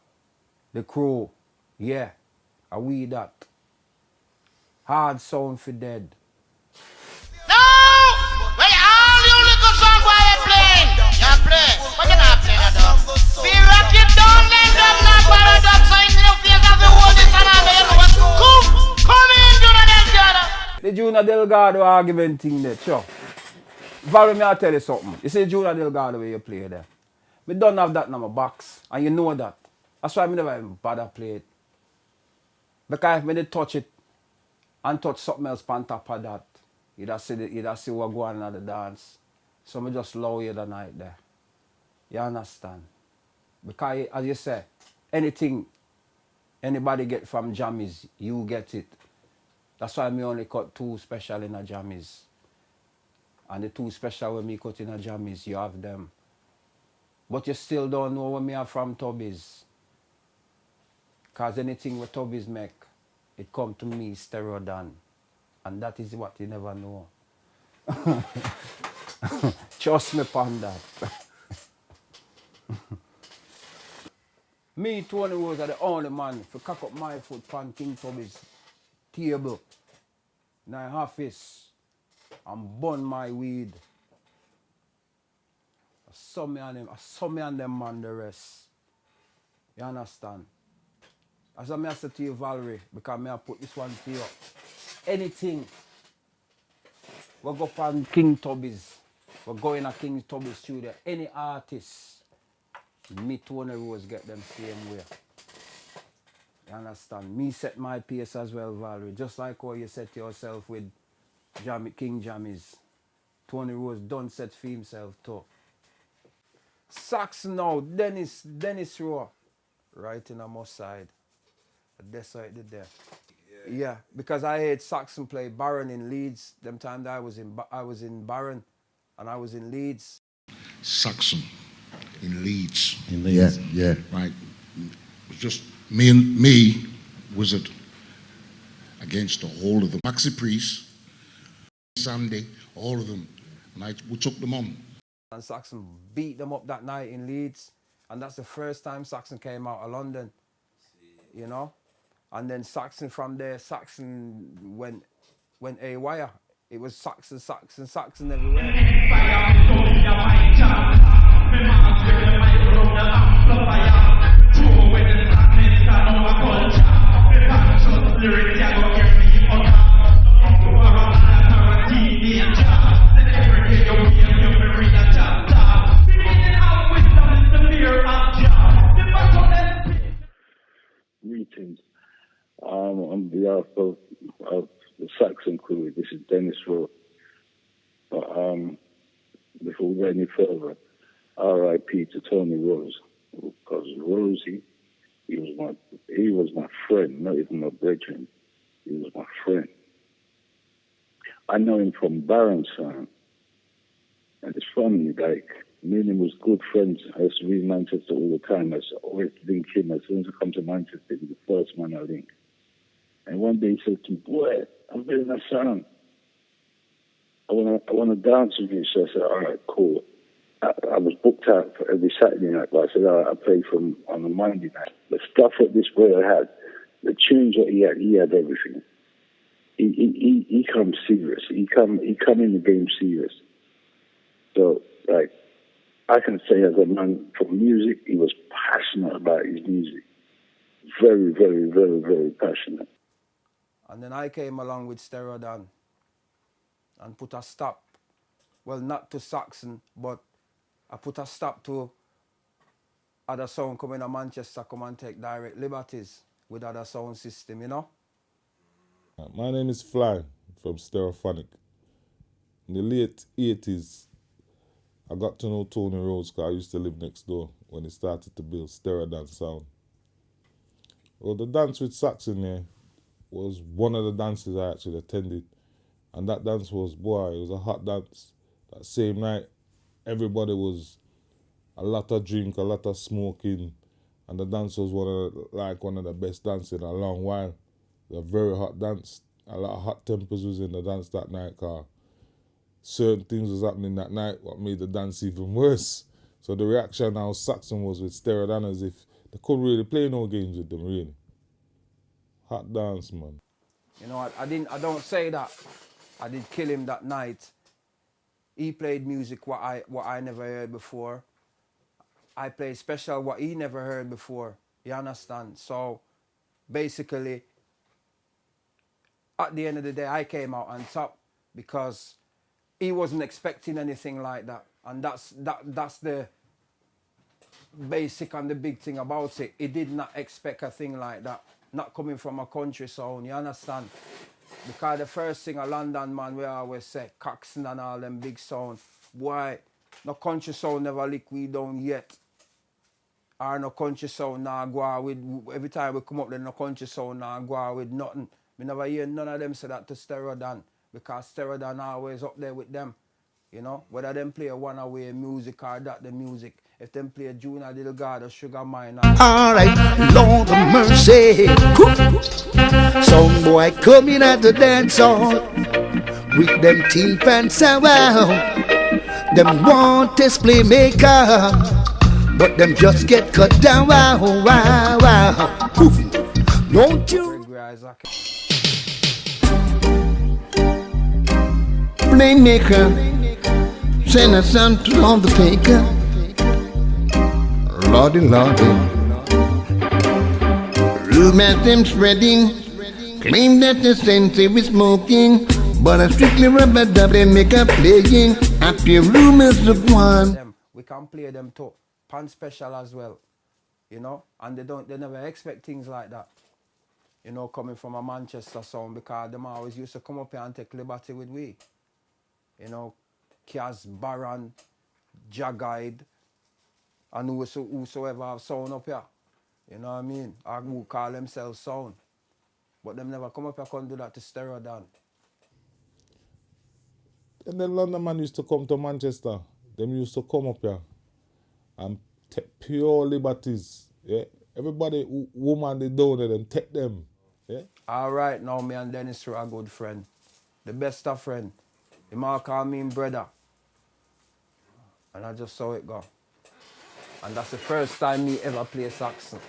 The Crow, yeah, are we that? Hard sound for dead. No! Well, all you little song while you're playing, but you're not playing at all. V-Rocket, don't let them not paradox in your face of the world. This and I come in, Junior Delgado. The Junior Delgado argument thing there, sure. Valerie, me I tell you something. You see Junior Delgado where you play there. Me don't have that in my box, and you know that. That's why I never even bother play it. Because if I did touch it and touch something else on top of that, you'd see what going on at the dance. So I just allow you the night there. You understand? Because as you say, anything anybody get from jammies, you get it. That's why I only cut 2 special in a jammies. And the two special when me cut in a jammies, you have them. But you still don't know where me are from Tubbies. Because anything what Tubbies make, it come to me, StereoDAN. And that is what you never know. Trust me upon that. Me, Tony Rose, are the only man to cock up my foot on King Tubby's table in my office and burn my weed. I saw me and them man the rest. You understand? As I say to you, Valerie, because I put this one to you. Anything we go on King Tubby's, we go in a King Tubby's studio, any artist, me, Tony Rose, get them same way. You understand? Me set my pace as well, Valerie. Just like how you set yourself with King Jammies. Tony Rose done set for himself too. Sax now, Dennis Rowe. Right in the most side. That's how it did there. Yeah, because I heard Saxon play Baron in Leeds. Them time that I was in Baron and I was in Leeds. Saxon in Leeds. In Leeds. Yeah. Right. It was just me, Wizard, against the whole of the Maxi Priest, Sandy, all of them. And we took them on. And Saxon beat them up that night in Leeds. And that's the first time Saxon came out of London. You know? And then Saxon from there, Saxon went AWire. It was Saxon everywhere. Greetings. On behalf of the Saxon crew, this is Dennis Rowe. But before we go any further, R.I.P. to Tony Rose, because Rosey, he was my friend, not even my brethren. He was my friend. I know him from Baron Sound, and it's funny, like, me and him was good friends. I used to read Manchester all the time. I used to always link him. As soon as I come to Manchester, he's the first man I link. And one day he said to me, "Boy, I'm building a sound. I want to dance with you." So I said, "All right, cool." I was booked out for every Saturday night, but I said, "All right, I play from on a Monday night." The stuff that this brother had, the tunes that he had everything. He come serious. He come in the game serious. So, like, I can say as a man from music, he was passionate about his music. Very, very, very, very passionate. And then I came along with StereoDAN and put a stop, well, not to Saxon, but I put a stop to other sound coming to Manchester, come and take direct liberties with other sound system, you know? My name is Fly from Stereophonic. In the late 80s, I got to know Tony Rose because I used to live next door when he started to build StereoDAN sound. Well, the dance with Saxon there was one of the dances I actually attended. And that dance was, boy, it was a hot dance. That same night, everybody was a lot of drink, a lot of smoking. And the dance was one of the best dances in a long while. It was a very hot dance. A lot of hot tempers was in the dance that night because certain things was happening that night what made the dance even worse. So the reaction how Saxon was with StereoDAN as if they couldn't really play no games with them, really. Hot dance, man. You know, I don't say that. I did kill him that night. He played music what I never heard before. I played special what he never heard before. You understand? So basically, at the end of the day, I came out on top because he wasn't expecting anything like that. And that's the basic and the big thing about it. He did not expect a thing like that. Not coming from a country sound, you understand? Because the first thing a London man we always say, Coxsone and all them big sound, why no country sound never lick we down yet. Or no country sound now go out with, every time we come up there, no country sound now go out with nothing. We never hear none of them say that to StereoDAN, because StereoDAN always up there with them. You know, whether them play one away music or that the music. If them play Junior Delgado, Sugar Mine. Alright, Lord of mercy. Some boy coming at the dance hall with them tin pants around. Them want to play maker, but them just get cut down. Wow, wow, wow. Don't you play maker? Send a son to undertaker. Lordy, Lordy. Rumors them spreading, claim that the sensei is smoking, but I strictly rubber dub they make a playing. Happy rumors of one. We can play them too. Pan special as well. You know, and they never expect things like that. You know, coming from a Manchester sound, because them always used to come up here and take liberty with we. You know, Kaz, Baron, Jagide, and whosoever have sound up here. You know what I mean? Or who call themselves sound. But them never come up here and do that to StereoDAN. And then London man used to come to Manchester. Them used to come up here and take pure liberties. Yeah, everybody, woman they down there, them take them. Yeah. All right, now me and Dennis are a good friend, the best of friend. He might call me brother, and I just saw it go. And that's the first time me ever play Saxon.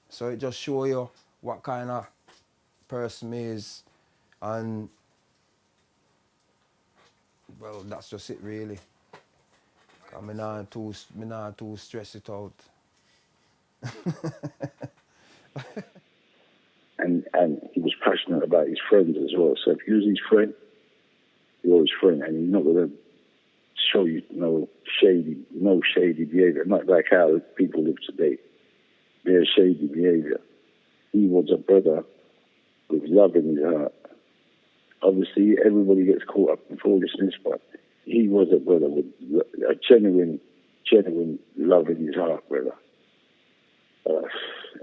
So it just show you what kind of person me is, and well, that's just it really. I'm not too stress it out. and he was passionate about his friends as well. So if he was his friend, you're his friend, and he's not going to show you no shady behavior. Not like how people live today. There's shady behavior. He was a brother with love in his heart. Obviously, everybody gets caught up in foolishness, but he was a brother with a genuine love in his heart, brother.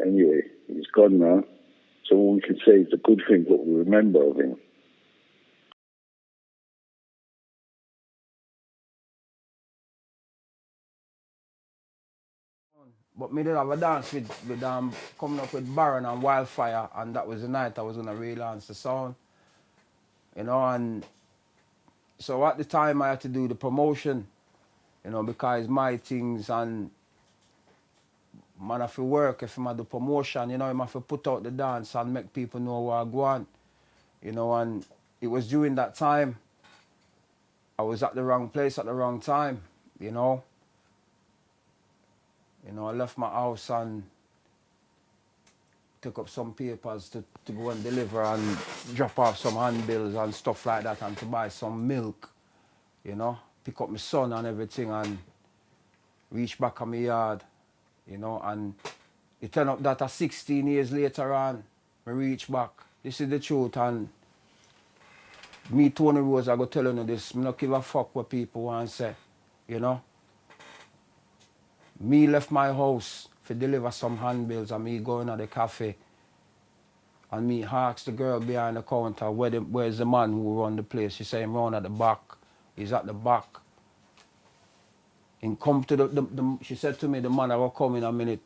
Anyway, he's gone now. So all we can say is a good thing, what we remember of him. But me did have a dance with coming up with Baron and Wildfire, and that was the night I was gonna relaunch the sound. You know, and so at the time I had to do the promotion, you know, because my things, and man have to work if I do promotion, you know, I have to put out the dance and make people know where I go on. You know, and it was during that time I was at the wrong place at the wrong time, you know. You know, I left my house and took up some papers to go and deliver and drop off some handbills and stuff like that, and to buy some milk, you know, pick up my son and everything, and reach back on my yard, you know, and it turned up that 16 years later on, I reach back. This is the truth, and me, Tony Rose, I go telling you this, I don't give a fuck what people want to say, you know. Me left my house to deliver some handbills, and me going to the cafe, and me asked the girl behind the counter, where's the man who run the place? She said, him round at the back. He's at the back. And come to she said to me, the man will come in a minute.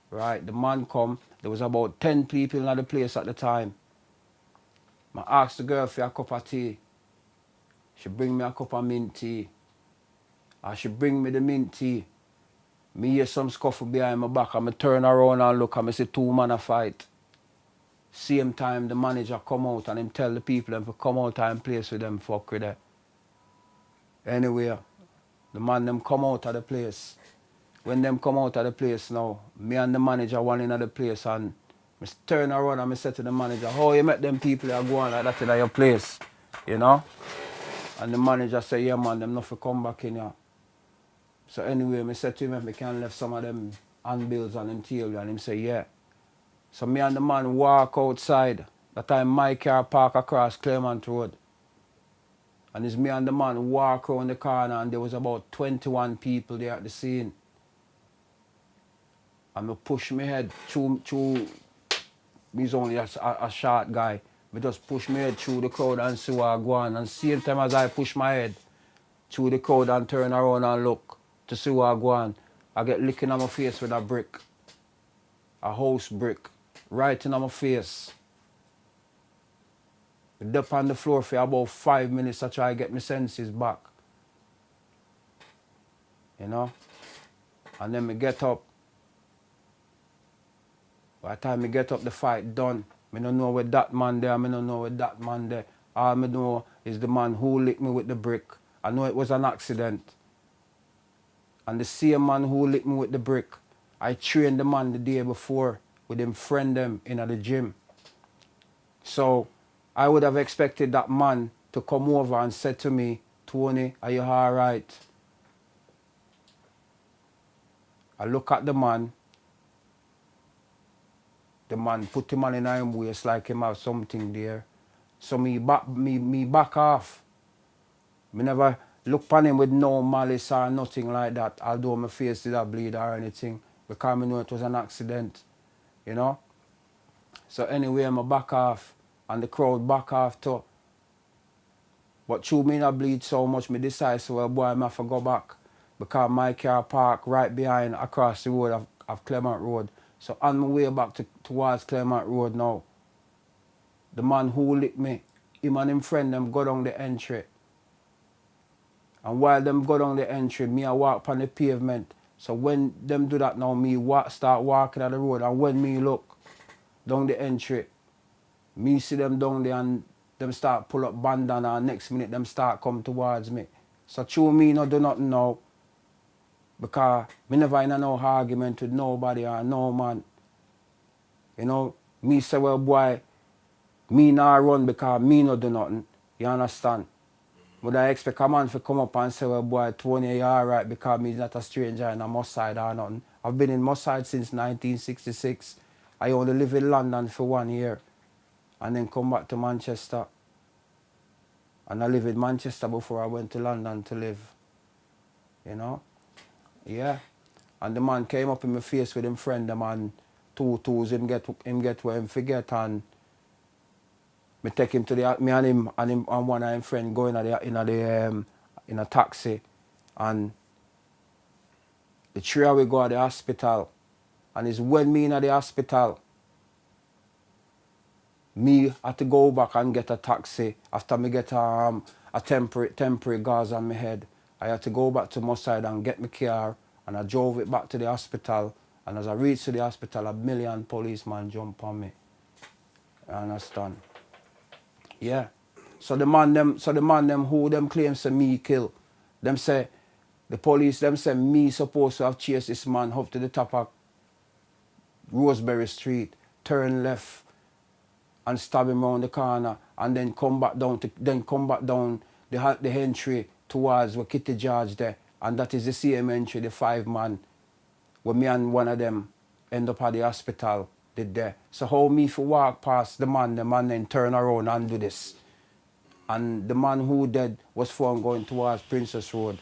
Right, the man come. There was about 10 people in the place at the time. I asked the girl for a cup of tea. She bring me a cup of mint tea. And she bring me the mint tea. Me hear some scuffle behind my back, and I turn around and look, and I see two men a fight. Same time the manager come out and him tell the people them to come out and place with them fuck with that. Anyway, the man them come out of the place. When them come out of the place now, me and the manager one in the place, and I turn around and I say to the manager, how you met them people that go on like that in your place? You know? And the manager say, yeah man, them not for come back in here. So anyway, I said to him if I can left some of them handbills on him tail, and him say, yeah. So me and the man walk outside. That time my car park across Claremont Road. And it's me and the man walk around the corner, and there was about 21 people there at the scene. And I push my head through me's only a short guy. I just push my head through the crowd and see what I go on. And same time as I push my head, through the crowd and turn around and look to see what I go on. I get licking on my face with a brick. A house brick. Right in my face. I up on the floor for about 5 minutes to try to get my senses back. You know? And then me get up. By the time I get up, the fight done. I don't know where that man there, I don't know where that man there. All I know is the man who licked me with the brick. I know it was an accident. And the same man who licked me with the brick, I trained the man the day before with him friend them in the gym. So I would have expected that man to come over and say to me, Tony, are you all right? I look at the man put him on in his waist like him have something there. So me back off. Me never look upon him with no malice or nothing like that, although my face did not bleed or anything, because I know it was an accident, you know. So anyway, I back off, and the crowd back off too. But through me not bleed so much, me decide, so well, boy, I have to go back, because my car parked right behind across the road of Clement Road. So on my way back towards Clement Road now, the man who licked me, him and him friend, them go down the entry. And while them go down the entry, me I walk on the pavement. So when them do that now, me start walking on the road. And when me look down the entry, me see them down there and them start pull up bandana, and next minute them start come towards me. So true me no do nothing now, because me never in no argument with nobody or no man. You know, me say, well boy, me not run because me no do nothing. You understand? Would I expect a man to come up and say, well, boy, Tony, you alright because me not a stranger in a Moss Side or nothing. I've been in Moss Side since 1966. I only live in London for 1 year and then come back to Manchester. And I live in Manchester before I went to London to live. You know? Yeah. And the man came up in my face with him friend, the man, two twos, him get where him forget, and me take him to me and him and one of him friend go in a taxi, and the three of we go to the hospital, and it's when me in the hospital, me had to go back and get a taxi after me get a temporary gauze on my head. I had to go back to Moss Side and get my car, and I drove it back to the hospital, and as I reached to the hospital, 1 million policemen jump on me. You understand? Yeah. So the man them who them claims to me kill, them say, the police them say me supposed to have chased this man up to the top of Roseberry Street, turn left and stab him around the corner, and then come back down the entry towards where Kitty George there, and that is the same entry, the 5 man, where me and one of them end up at the hospital did there. So how me for walk past the man then turn around and do this. And the man who dead was found going towards Princess Road.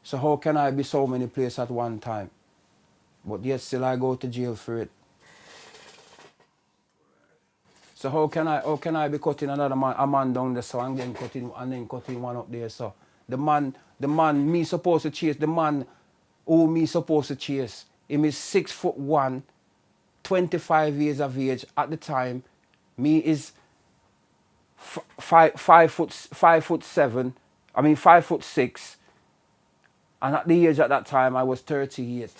So how can I be so many places at one time? But yet still I go to jail for it. So how can I be cutting a man down there, so and then cutting one up there, so the man me supposed to chase, the man who me supposed to chase, him is 6'1", 25 years of age at the time. Me is 5'7", 5'6", and at the age at that time I was 38.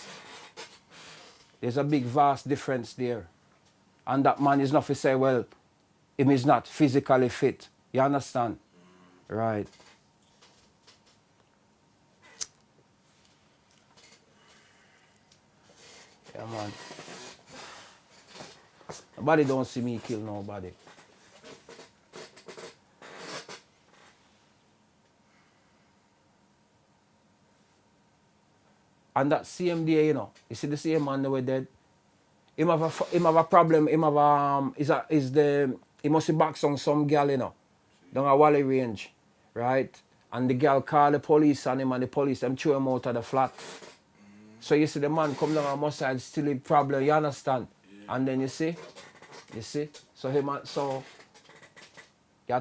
There's a big vast difference there. And that man is not to say, well, him is not physically fit. You understand? Right. Yeah, man. Nobody don't see me kill nobody. And that same day, you know, you see the same man that were dead. He have a problem. He must be back on some girl, you know, down a Wally range, right? And the girl called the police on him, and the police them threw him out of the flat. So you see the man come down on my side, still a problem. You understand? Yeah. And then you see, so you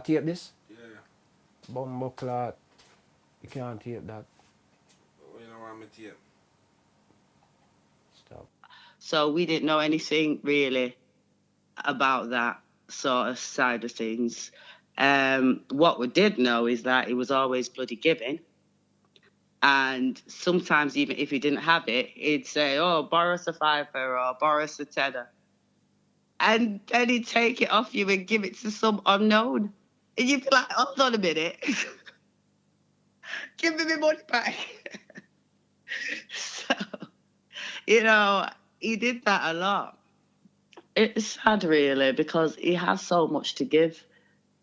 tape this? Yeah. Bumbo clot. You can't tape that. You know what I'm tape? Stop. So we didn't know anything really about that sort of side of things. What we did know is that he was always bloody giving. And sometimes even if he didn't have it, he'd say, oh, borrow us a fiver or borrow us a tenner. And then he'd take it off you and give it to some unknown. And you'd be like, hold on a minute. Give me my money back. So, you know, he did that a lot. It's sad, really, because he has so much to give.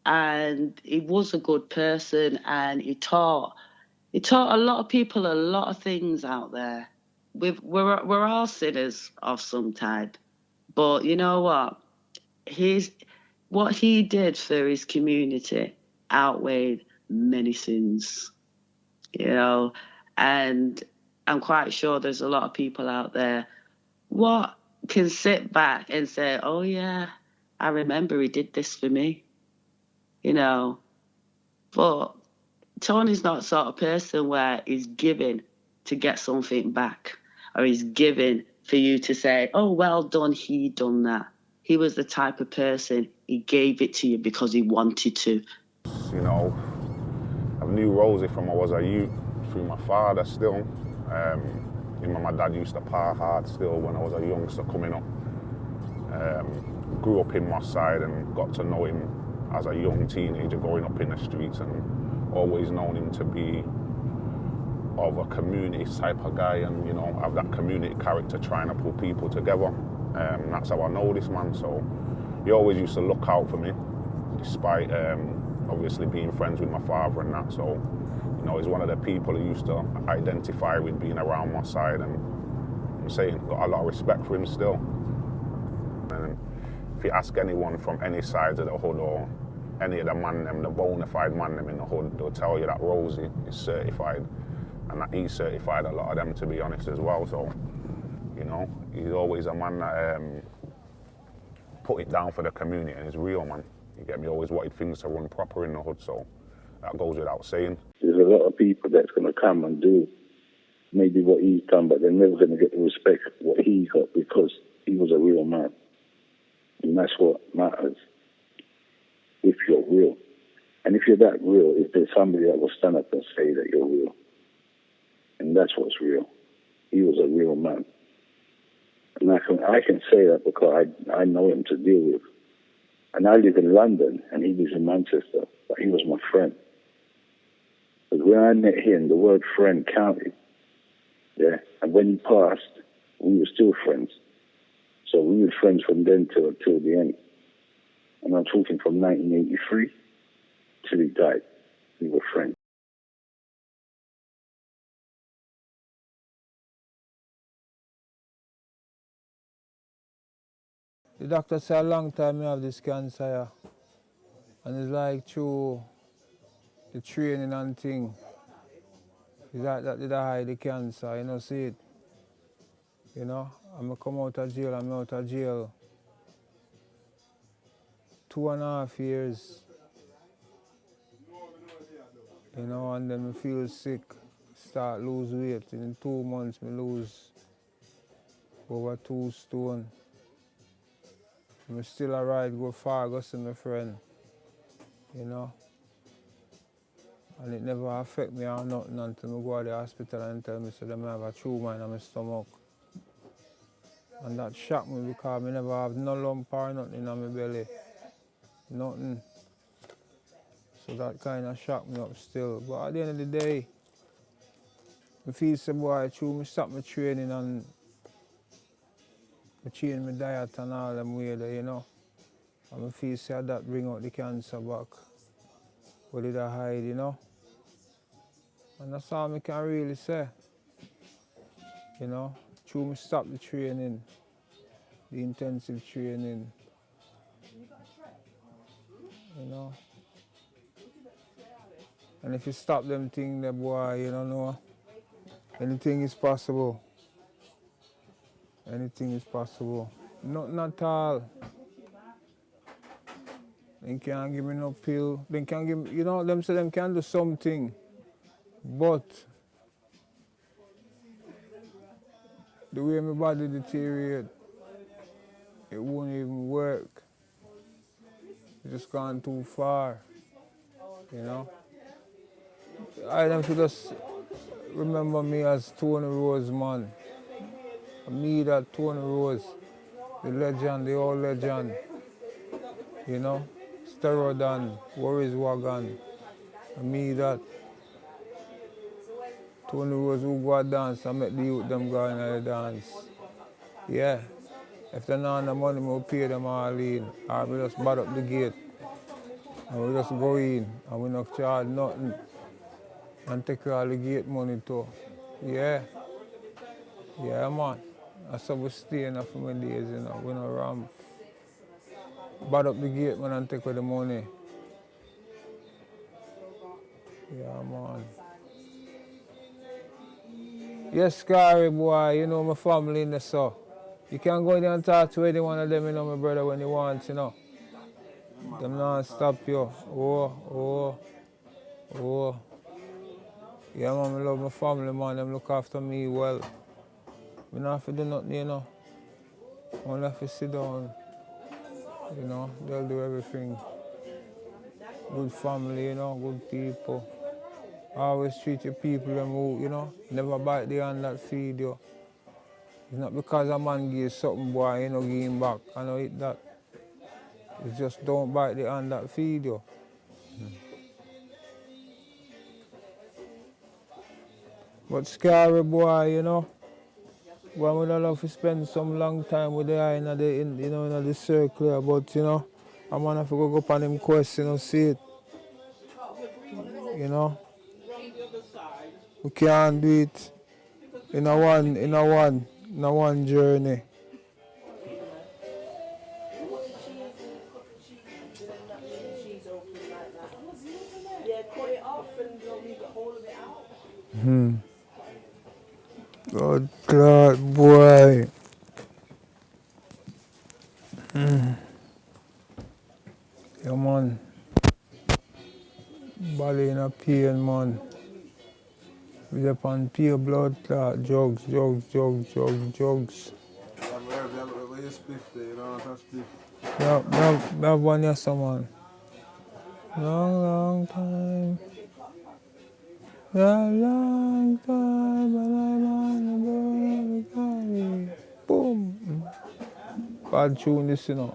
And he was a good person, and he taught a lot of people a lot of things out there. We're all sinners of some type. But you know what? What he did for his community outweighed many sins, you know, and I'm quite sure there's a lot of people out there what can sit back and say, oh yeah, I remember he did this for me, you know. But Tony's not the sort of person where he's giving to get something back, or he's giving for you to say, oh, well done, he done that. He was the type of person, he gave it to you because he wanted to. You know, I knew Rosey from I was a youth, through my father still. You know, my dad used to par hard still when I was a youngster coming up. Grew up in Moss Side and got to know him as a young teenager growing up in the streets, and always known him to be of a community type of guy, and you know, have that community character, trying to pull people together. That's how I know this man. So he always used to look out for me, despite obviously being friends with my father and that. So you know, he's one of the people who used to identify with being around my side, and I'm saying got a lot of respect for him still. And if you ask anyone from any sides of the hood, or any of the man them, the bona fide man them in the hood, they'll tell you that Rosey is certified, and that he's certified a lot of them, to be honest, as well. So, you know, he's always a man that put it down for the community, and he's real, man. You get me? Always wanted things to run proper in the hood, so that goes without saying. There's a lot of people that's going to come and do maybe what he's done, but they're never going to get the respect what he got, because he was a real man. And that's what matters, if you're real. And if you're that real, if there's somebody that will stand up and say that you're real. And that's what's real. He was a real man. And I can say that because I know him to deal with. And I live in London, and he lives in Manchester, but he was my friend. But when I met him, the word friend counted. Yeah. And when he passed, we were still friends. So we were friends from then till the end. And I'm talking from 1983 till he died. We were friends. The doctor said a long time I have this cancer, yeah. And it's like through the training and thing. It's like that did I hide the cancer, you know, see it. You know, I'm come out of jail, I'm out of jail 2.5 years. You know, and then I feel sick, start lose weight. In 2 months, I lose over 2 stone. I'm still a ride, go far, go see my friend, you know. And it never affect me or nothing until I go to the hospital and tell me so I have a tumor in my stomach. And that shocked me because I never have no lump or nothing in my belly. Nothing. So that kind of shocked me up still. But at the end of the day, I feel so boy, I stop my training and I change my diet and all them way there, you know. And I feel so that bring out the cancer back. What did I hide, you know? And that's all I can really say. You know, through me stop the training, the intensive training. You know. And if you stop them things, the boy, you don't know, anything is possible. Anything is possible. Nothing at all. They can't give me no pill. They can't give me, you know, them say them can do something. But the way my body deteriorate, it won't even work. It's just gone too far, you know. I have to just remember me as Tony Rose, man. Me that Tony Rose, the legend, the old legend, you know. StereoDAN, Worries Wagon, me that. Tony Rose who go a dance and make the youth them go in the dance. Yeah. If they not have the money, we'll pay them all in. Or we just bad up the gate. And we just go in and we not charge nothing. And take all the gate money too. Yeah. Yeah, man. That's how we stay in for my days, you know. We no ramp. Bad up the gate, man, and take all the money. Yeah, man. Yes, Scary boy, you know my family in the so. You can go there and talk to any one of them, you know, my brother, when you want, you know. Them not stop you. Oh. Yeah, man, I love my family, man. Them look after me well. I don't have to do nothing, you know. I only have to sit down. You know, they'll do everything. Good family, you know, good people. Always treat your people them who, you know, never bite the hand that feed you. It's not because a man gives something, boy, you know, give him back. I know it that. It's just don't bite the hand that feed you. But Scary boy, you know, boy, we don't love to spend some long time with the eye in the circle, but you know, a man have to go up on him quest, you know, see it. You know. We can't do it in a one journey. Good God, boy. Yeah, man. Body in a pain, man. We up on pure blood clot, drugs. Where you split there, you know what I'm split? That one, yes, man. Long time. A long time, but I'm on the body. Boom. Bad tune, this, you know.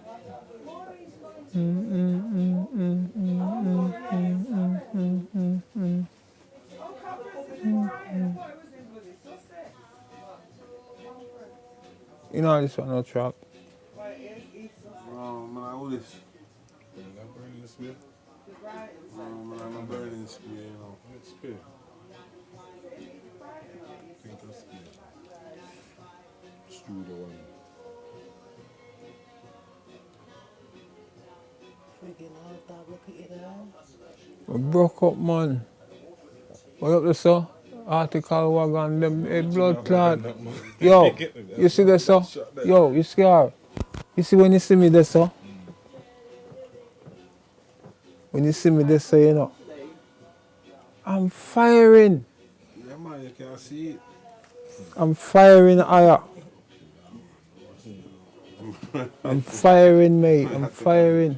You know this one, no trap. Man, I will this. I'm burning spear. Man, I'm burning spear, you know. Spear. I think that's spear. Screw the one. We broke up, man. What up there, sir? Article wagon, them blood clot. Yo, you see this, sir? Yo, you scared? You see when you see me there, sir? When you see me there, sir, you know. I'm firing. Yeah, man, you can't see it. I'm firing higher. I'm firing, mate. I'm firing.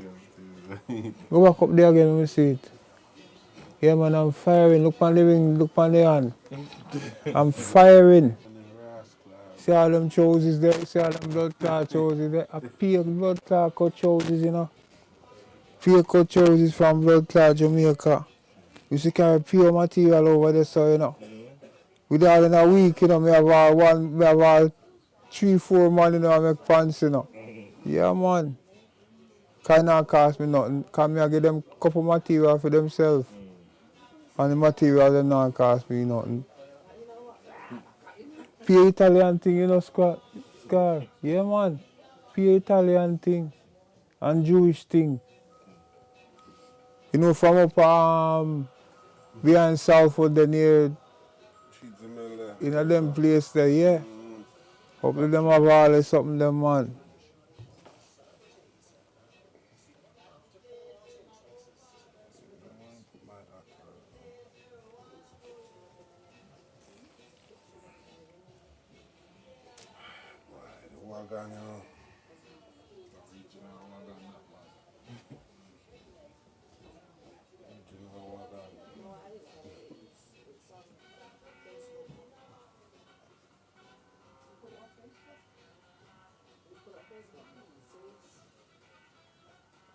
Go back up there again when we see it. Yeah, man, I'm firing. Look on the ring, look on the hand. I'm firing. See all them trousers there? See all them blood clot trousers there? A pure blood clot cut trousers, you know. Pure cut trousers from blood clot Jamaica. You see carry pure material over there, so you know. With all in a week, you know, me have all 3-4 man, you know, I make pants, you know. Yeah, man. Can not cost me nothing. Can me I give them couple material for themselves. And the material them not cost me nothing. Pure Italian thing, you know, Scar. Yeah, man. Pure Italian thing. And Jewish thing. You know, from up behind Southwood, there near, in a them place there, yeah. Hopefully them have all something them, man. Wagon, you know.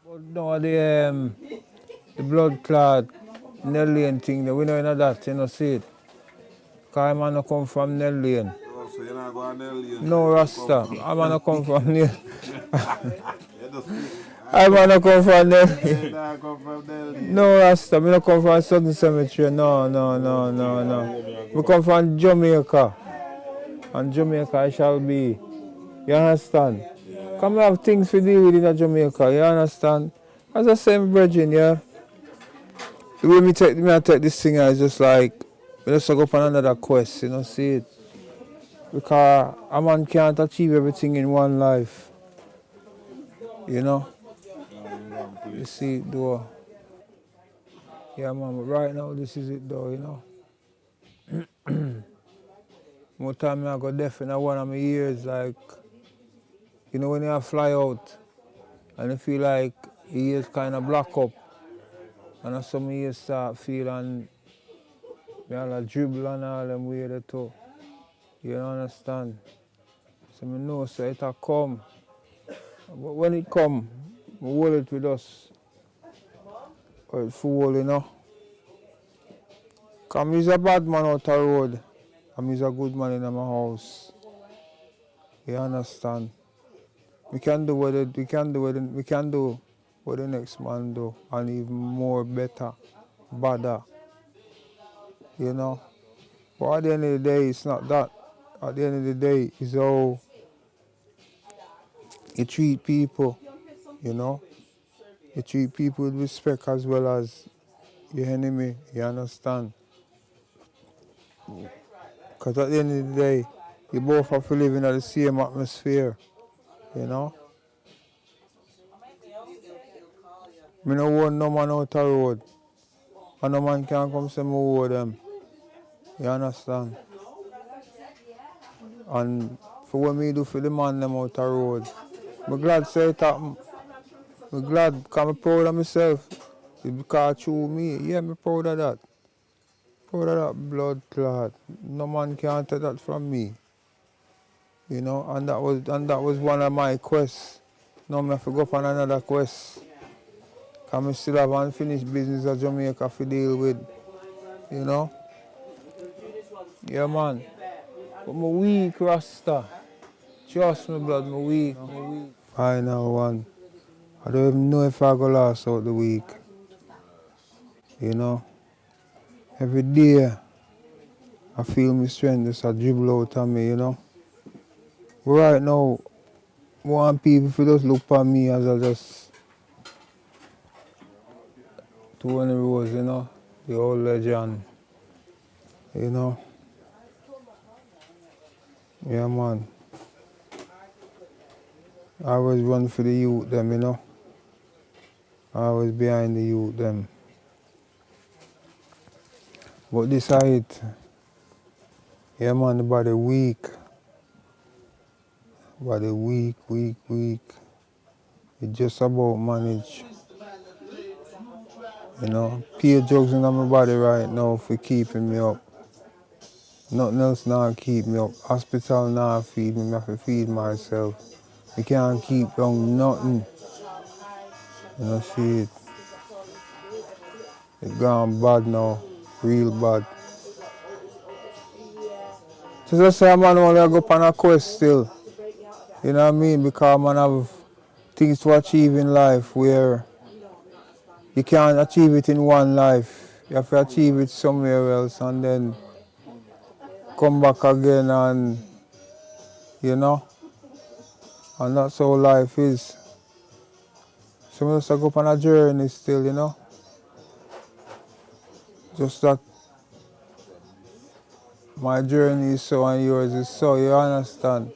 But no, the blood clot, Nell Lane thing, we know that, you know, see it. Because I'm not come from Nell Lane. Oh, so you're not going to Nell Lane? No, Rasta. I'm not come from Nell. I I'm not come from Nell You Lane. not come from Nell Lane? No, Rasta. I don't come from Southern Cemetery. No. We come from Jamaica. And Jamaica I shall be. You understand? Come have things to deal with in Jamaica, you understand? As I say, my brethren, yeah. The way I take this thing is just like, we just go up on another quest, you know, see it? Because a man can't achieve everything in one life, you know? You see it though. Yeah, man, but right now this is it though, you know? More time I go deaf in one of my ears, like, you know when you fly out and you feel like your ears kind of block up and some ears start feeling me all a dribble and all them way there too. You understand? So I know so it'll come. But when it come, we hold it with us. Or it full, you know. Because he's a bad man out the road. And he's a good man in my house. You understand? We can do what the next man do, and even more better, better. You know? But at the end of the day, it's not that. At the end of the day, it's how you treat people, you know? You treat people with respect as well as your enemy, you understand? Because at the end of the day, you both have to live in the same atmosphere, you know? I don't want no man out the road, and no man can come say me owe them, you understand? And for what me do for the man them out the road, I'm glad say it happen. I'm glad because I'm proud of myself. It's because through me, yeah, I'm proud of that. Proud of that blood clot. No man can take that from me. You know, and that was one of my quests. Now I have to go up on another quest. Because I still have unfinished business of Jamaica to deal with. You know? Yeah man. But I'm weak, Rasta. Trust me, blood, I'm weak. I know one. I don't even know if I go last out the week. You know? Every day I feel my strength just a dribble out of me, you know? Right now, I want people to just look at me as I just Tony Rose, you know? The old legend. You know? Yeah man. I always run for the youth them, you know? I always behind the youth them. But this is it. Yeah man, the body weak. Body weak. It's just about manage. You know, pure drugs in my body right now for keeping me up. Nothing else now keep me up. Hospital now feed me, I have to feed myself. I can't keep down nothing. You know, see it. It gone bad now, real bad. So just say man only go up on a quest still. You know what I mean? Because man have things to achieve in life where you can't achieve it in one life. You have to achieve it somewhere else and then come back again and, you know, and that's how life is. So I just go up on a journey still, you know. Just that my journey is so and yours is so, you understand?